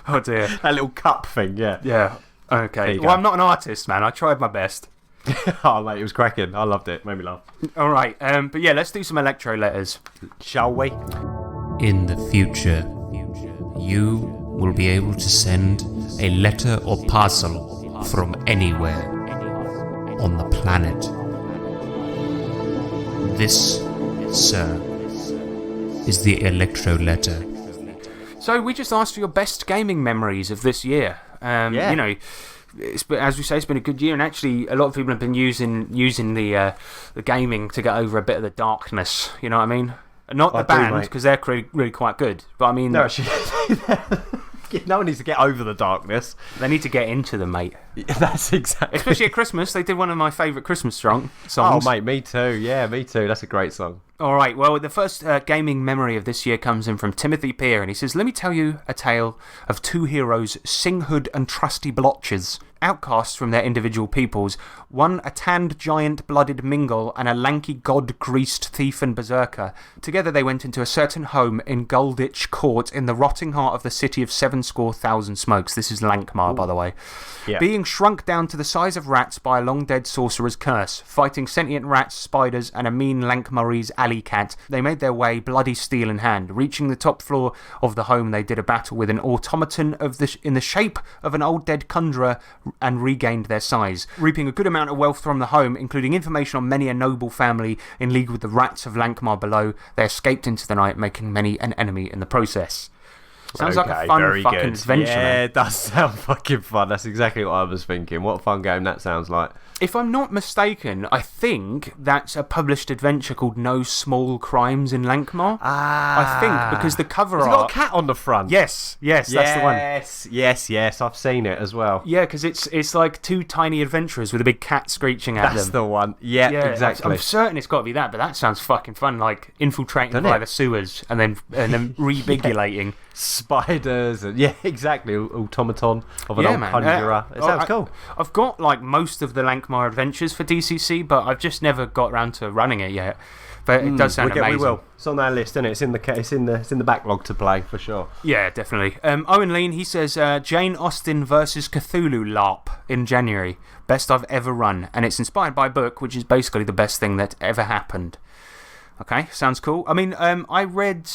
Oh dear. That little cup thing, yeah. Yeah. Okay. Well, I'm not an artist, man. I tried my best. Oh, mate, it was cracking. I loved it. Made me laugh. All right. But yeah, let's do some electro letters. Shall we? In the future, you will be able to send a letter or parcel from anywhere on the planet. This, sir, is the electro letter. So we just asked for your best gaming memories of this year. As we say, it's been a good year, and actually a lot of people have been using the gaming to get over a bit of the darkness. You know what I mean? Not the band, because they're really quite good. But I mean, no one needs to get over the darkness. They need to get into them, mate. That's exactly. Especially at Christmas, they did one of my favourite Christmas songs. Oh, mate, me too. Yeah, me too. That's a great song. All right, well, the first gaming memory of this year comes in from Timothy Peer, and he says, "Let me tell you a tale of two heroes, Singhood and Trusty Blotches. outcasts from their individual peoples, one a tanned giant blooded mingle and a lanky god-greased thief and berserker. Together they went into a certain home in Gulditch Court in the rotting heart of the city of 70,000 smokes. This is Lankmar, by the way. Yeah. Being shrunk down to the size of rats by a long-dead sorcerer's curse, fighting sentient rats, spiders, and a mean Lankmarese alley cat, they made their way, bloody steel in hand. Reaching the top floor of the home, they did a battle with an automaton in the shape of an old dead conjurer and regained their size. Reaping a good amount of wealth from the home, including information on many a noble family in league with the rats of Lankmar below, they escaped into the night, making many an enemy in the process. Sounds like a fun fucking adventure, Yeah, man. it does sound fucking fun. That's exactly what I was thinking. What a fun game that sounds like. If I'm not mistaken, I think that's a published adventure called No Small Crimes in Lankmar. I think, because the cover Has it art... got a cat on the front? Yes, that's the one. Yes, I've seen it as well. Yeah, because it's like two tiny adventurers with a big cat screeching at That's them. the one. Yeah, exactly. I'm certain it's got to be that, but that sounds fucking fun. Like infiltrating Doesn't by it? the sewers and then rebigulating. Spiders and yeah, exactly. Automaton of an old man. conjurer. It sounds cool. I've got like most of the Lankmar adventures for DCC, but I've just never got around to running it yet. But it does sound amazing. We will. It's on our list, isn't it? It's in the backlog to play for sure. Yeah, definitely. Owen Lean, he says Jane Austen versus Cthulhu LARP in January. Best I've ever run. And it's inspired by a book, which is basically the best thing that ever happened. Okay, sounds cool. I mean, I read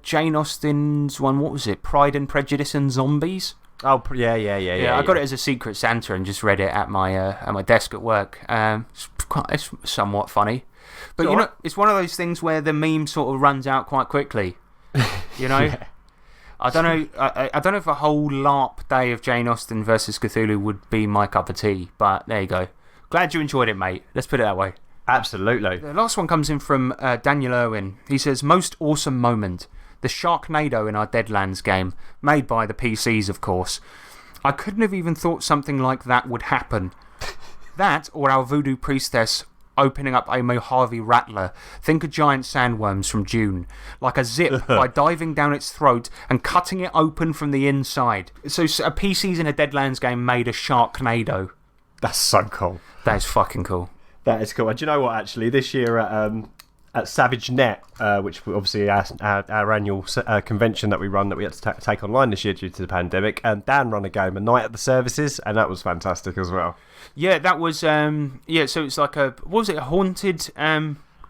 Jane Austen's one, what was it? Pride and Prejudice and Zombies? Oh, yeah. I got it as a Secret Santa and just read it at my desk at work. It's somewhat funny. But, you know, it's one of those things where the meme sort of runs out quite quickly. You know? Yeah. I don't know. I don't know if a whole LARP day of Jane Austen versus Cthulhu would be my cup of tea, but there you go. Glad you enjoyed it, mate. Let's put it that way. Absolutely. The last one comes in from Daniel Irwin. He says, most awesome moment. The Sharknado in our Deadlands game, made by the PCs, of course. I couldn't have even thought something like that would happen. That, or our voodoo priestess opening up a Mojave Rattler. Think of giant sandworms from Dune. Like a zip by diving down its throat and cutting it open from the inside. So a PCs in a Deadlands game made a Sharknado. That's so cool. That is fucking cool. That is cool. And do you know what, actually? This year at Savage Net, which obviously our annual convention that we run that we had to take online this year due to the pandemic, and Dan ran a game, A Night at the Services, and that was fantastic as well. Yeah, that was, so it's like what was it, a haunted...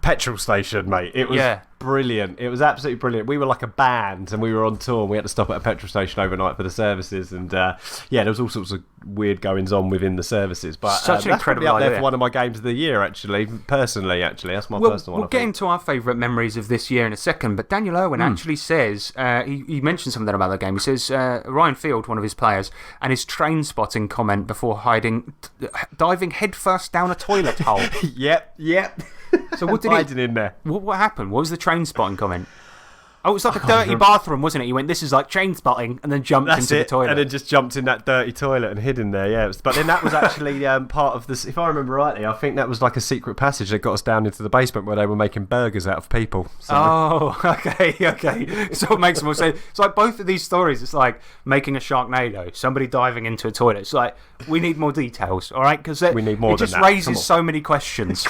petrol station, mate. It was brilliant. It was absolutely brilliant. We were like a band and we were on tour and we had to stop at a petrol station overnight for the services. And yeah, there was all sorts of weird goings on within the services. But such an incredible that's probably up there idea. for one of my games of the year, actually. Personally, actually. That's my personal one. We'll get into our favourite memories of this year in a second. But Daniel Irwin actually says, he mentioned something about the game. He says Ryan Field, one of his players, and his train spotting comment before diving headfirst down a toilet hole. Yep. So what did hiding in there? What happened? What was the train spotting comment? Oh, it's like a dirty bathroom, wasn't it? He went, "This is like train spotting," and then jumped into the toilet. And then just jumped in that dirty toilet and hid in there, yeah. But then that was actually part of this, if I remember rightly, I think that was like a secret passage that got us down into the basement where they were making burgers out of people. So. Oh, okay. So it makes more sense. It's like both of these stories, it's like making a Sharknado, somebody diving into a toilet. It's like, we need more details, all right? Because we need more it just than that. raises so many questions.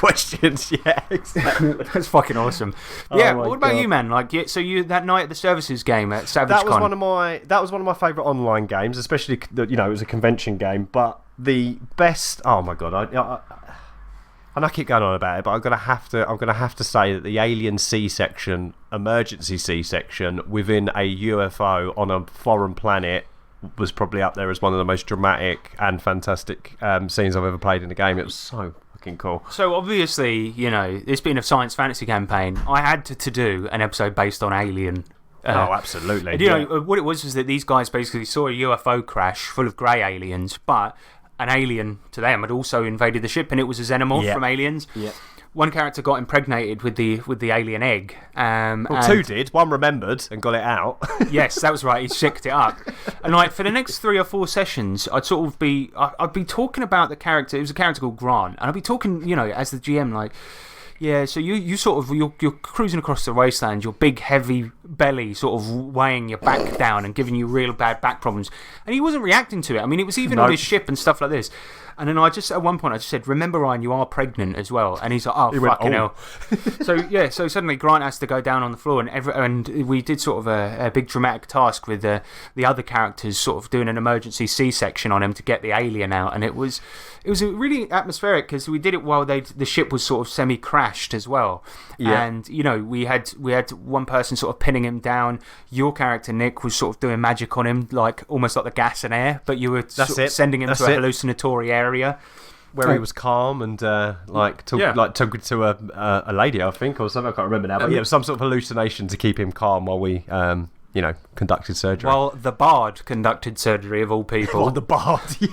Yeah, exactly. That's fucking awesome. Yeah, my what about God. you, man? Like, so you that night at the services game at Savage That was Con. one of my favourite online games, especially it was a convention game. But the best, oh my God, and I keep going on about it, but I'm gonna have to say that the alien C-section, emergency C-section within a UFO on a foreign planet was probably up there as one of the most dramatic and fantastic scenes I've ever played in a game. It was so fucking cool. So obviously, it's been a science fantasy campaign. I had to do an episode based on Alien. Oh, absolutely. And, what it was that these guys basically saw a UFO crash full of grey aliens, but an alien to them had also invaded the ship, and it was a xenomorph from Aliens. Yeah. One character got impregnated with the alien egg. Two did. One remembered and got it out. Yes, that was right. He sicked it up. And like for the next 3 or 4 sessions, I'd be talking about the character. It was a character called Grant, and I'd be talking, as the GM, like, Yeah, so you sort of you're cruising across the wasteland, your big heavy belly sort of weighing your back down and giving you real bad back problems, and he wasn't reacting to it. I mean, it was even on his ship and stuff like this. And then at one point I just said, "Remember, Ryan, you are pregnant as well." And he's like, "Oh, fucking hell." So suddenly Grant has to go down on the floor, and we did sort of a big dramatic task with the other characters sort of doing an emergency C-section on him to get the alien out, and it was really atmospheric because we did it while the ship was sort of semi-crashed as well. Yeah. And we had one person sort of pinning him down. Your character Nick was sort of doing magic on him, like almost like the gas and air, but you were sending him to a hallucinatory area where he was calm and talking to a lady, I think, or something. I can't remember now. But it was some sort of hallucination to keep him calm while we conducted surgery. Well, the Bard conducted surgery of all people. Oh, the Bard. Yeah.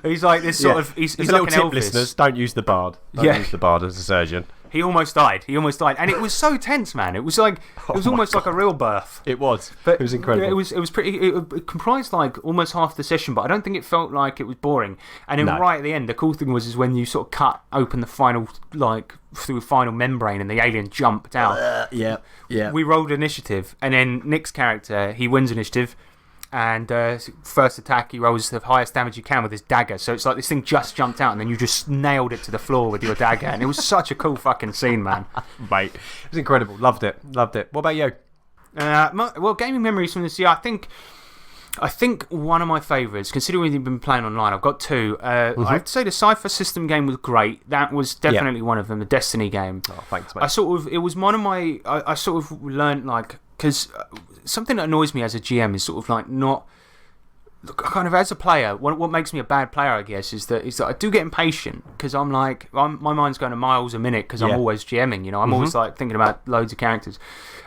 He's like this sort of. He's like like an an Elvis. Listeners, don't use the Bard. Don't use the Bard as a surgeon. He almost died. And it was so tense, man. It was like almost like a real birth. It was. But it was incredible. It was pretty. It comprised like almost half the session, but I don't think it felt like it was boring. And then right at the end, the cool thing was when you sort of cut open the final through a final membrane and the alien jumped out. Yeah. We rolled initiative, and then Nick's character, he wins initiative. And first attack, he rolls the highest damage you can with his dagger. So it's like this thing just jumped out, and then you just nailed it to the floor with your dagger. And it was such a cool fucking scene, man. Mate, it was incredible. Loved it. What about you? Well, gaming memories from this year, I think one of my favourites, considering we've been playing online, I've got two. I have to say the Cypher System game was great. That was definitely one of them, the Destiny game. Oh, thanks, mate. It was one of my. I sort of learned, because something that annoys me as a GM is sort of like not. Kind of as a player, what makes me a bad player, I guess, is that I do get impatient because I'm like, my mind's going a miles a minute because I'm always GMing, I'm always like thinking about loads of characters.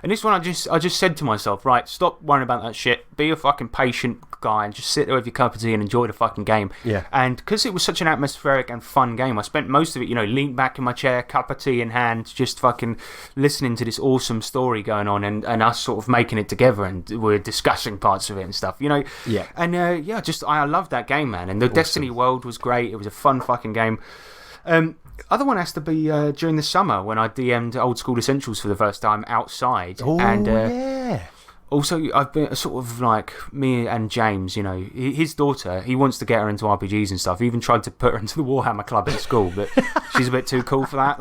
And this one, I just said to myself, right, stop worrying about that shit, be a fucking patient guy and just sit there with your cup of tea and enjoy the fucking game. Yeah. And because it was such an atmospheric and fun game, I spent most of it, leaned back in my chair, cup of tea in hand, just fucking listening to this awesome story going on and us sort of making it together, and we're discussing parts of it and stuff, Yeah. And I loved that game, man. And the Destiny world was great. It was a fun fucking game. Other one has to be during the summer when I DM'd Old School Essentials for the first time outside. Oh, yeah. Also, I've been sort of like me and James, his daughter, he wants to get her into RPGs and stuff. He even tried to put her into the Warhammer Club at school, but she's a bit too cool for that.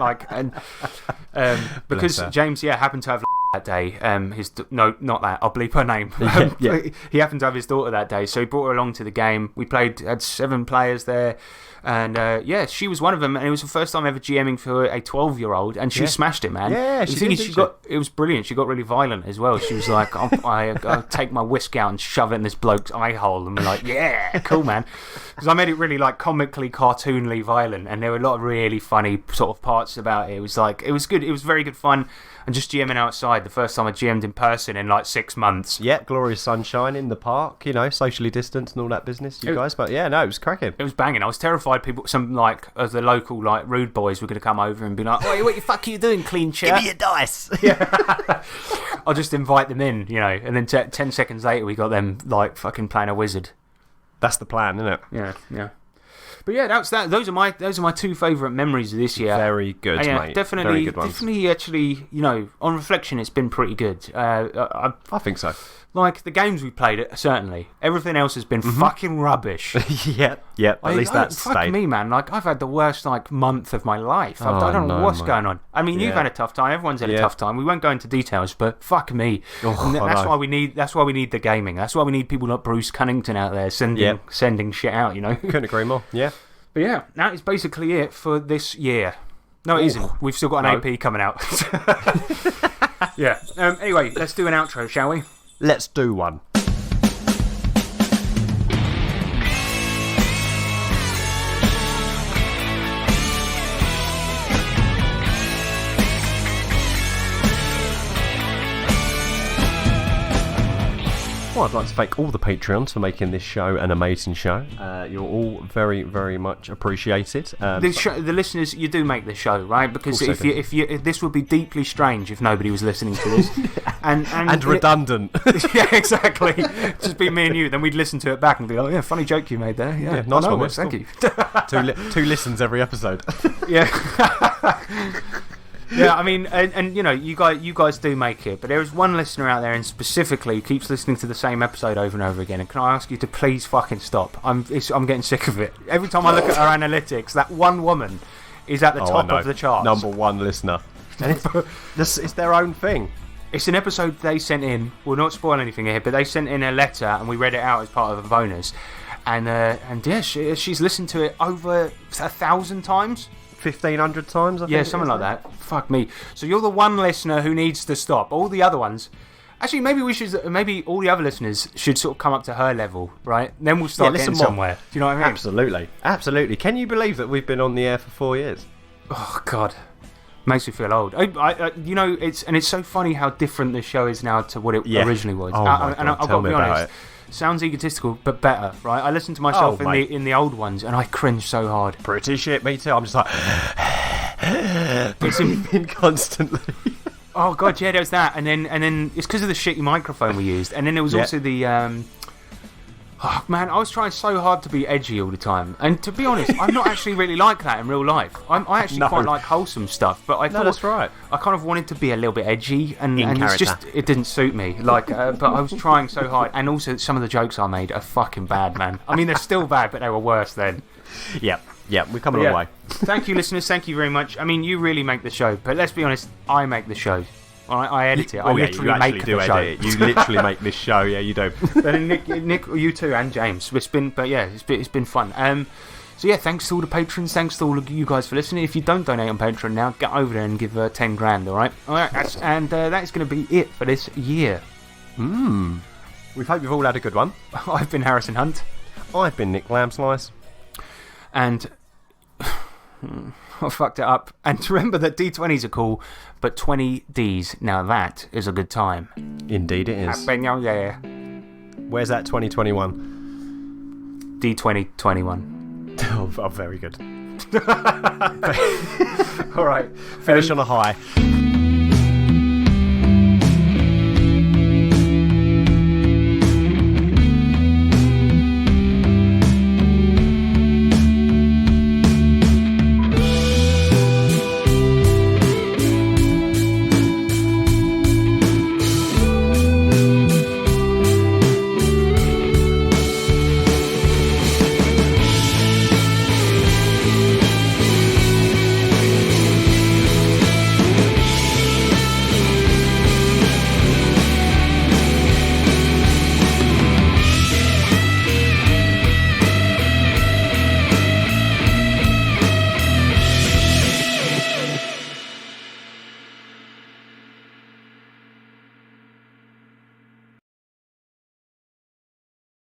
Because James, happened to have that day. No, not that. I'll bleep her name. He happened to have his daughter that day, so he brought her along to the game. We had 7 players there. And she was one of them, and it was the first time ever GMing for a 12-year-old, and she smashed it, man. Yeah, it was brilliant. She got really violent as well. She was like, I'll take my whisk out and shove it in this bloke's eye hole, and we're like, yeah, cool, man. Because I made it really like comically, cartoonly violent, and there were a lot of really funny sort of parts about it. It was good. It was very good fun. And just GMing outside, the first time I GM'd in person in like 6 months. Yeah, glorious sunshine in the park, socially distanced and all that business, guys. But yeah, no, it was cracking. It was banging. I was terrified some of the local rude boys were going to come over and be like, "Oi, what the fuck are you doing, clean shirt? Give me your dice." Yeah. I'll just invite them in, and then 10 seconds later we got them like fucking playing a wizard. That's the plan, isn't it? Yeah. But yeah, that's that. Those are my 2 favourite memories of this year. Very good, mate. Definitely, very good ones. Definitely, actually, on reflection, it's been pretty good. I think so. Like the games we played, certainly. Everything else has been fucking rubbish. Yeah. At least that's fuck stayed. me, man. Like I've had the worst month of my life. I don't know what's going on. I mean, you've had a tough time. Everyone's had a tough time. We won't go into details, but fuck me. That's why we need. That's why we need the gaming. That's why we need people like Bruce Cunnington out there sending shit out. Couldn't agree more. Yeah. But yeah, that is basically it for this year. No, it isn't. We've still got an AP coming out. Yeah. Anyway, let's do an outro, shall we? Let's do one. Well, I'd like to thank all the Patreons for making this show an amazing show. You're all very, very much appreciated. The listeners, you do make the show, right? Because if this would be deeply strange if nobody was listening to this, and redundant. Yeah, exactly. Just be me and you. Then we'd listen to it back and be like, "Yeah, funny joke you made there. Yeah, nice one. Thank you." Two listens every episode. Yeah. Yeah, I mean, and you know, you guys do make it, but there is one listener out there, and specifically who keeps listening to the same episode over and over again. And can I ask you to please fucking stop? I'm getting sick of it. Every time I look at our analytics, that one woman is at the top of the charts. Number one listener. And it's their own thing. It's an episode they sent in. We'll not spoil anything here, but they sent in a letter, and we read it out as part of a bonus. And yeah, she's listened to it over 1,000 times. 1,500 times, I think. Yeah, something like that. Fuck me. So you're the one listener who needs to stop. All the other ones... Actually, maybe all the other listeners should sort of come up to her level, right? Then we'll start getting somewhere. Do you know what I mean? Absolutely. Absolutely. Can you believe that we've been on the air for 4 years? Oh, God. Makes me feel old. You know, it's so funny how different this show is now to what it originally was. Oh, my God. I've got to be honest. Sounds egotistical, but better, right? I listen to myself in the old ones, and I cringe so hard. Pretty shit, me too. I'm just like... it's in constantly. Oh, God, yeah, there was that. And then it's because of the shitty microphone we used. And then there was also the... Oh, man, I was trying so hard to be edgy all the time. And to be honest, I'm not actually really like that in real life. I actually quite like wholesome stuff. But I thought that's right. I kind of wanted to be a little bit edgy. And character. It didn't suit me. But I was trying so hard. And also, some of the jokes I made are fucking bad, man. I mean, they're still bad, but they were worse then. Yeah, we've come a long way. Thank you, listeners. Thank you very much. I mean, you really make the show. But let's be honest, I make the show. I edit it. I literally make the show. You literally make this show. Yeah, you do. Then Nick, you too, and James. It's been fun. So yeah, thanks to all the patrons. Thanks to all of you guys for listening. If you don't donate on Patreon now, get over there and give 10 grand. All right. That's going to be it for this year. We hope you've all had a good one. I've been Harrison Hunt. I've been Nick Lambslice. And I fucked it up. And remember that D20s are cool, but 20 Ds, now that is a good time. Indeed it is. Yeah. Where's that 2021? D2021. Oh, very good. All right. Finish on a high.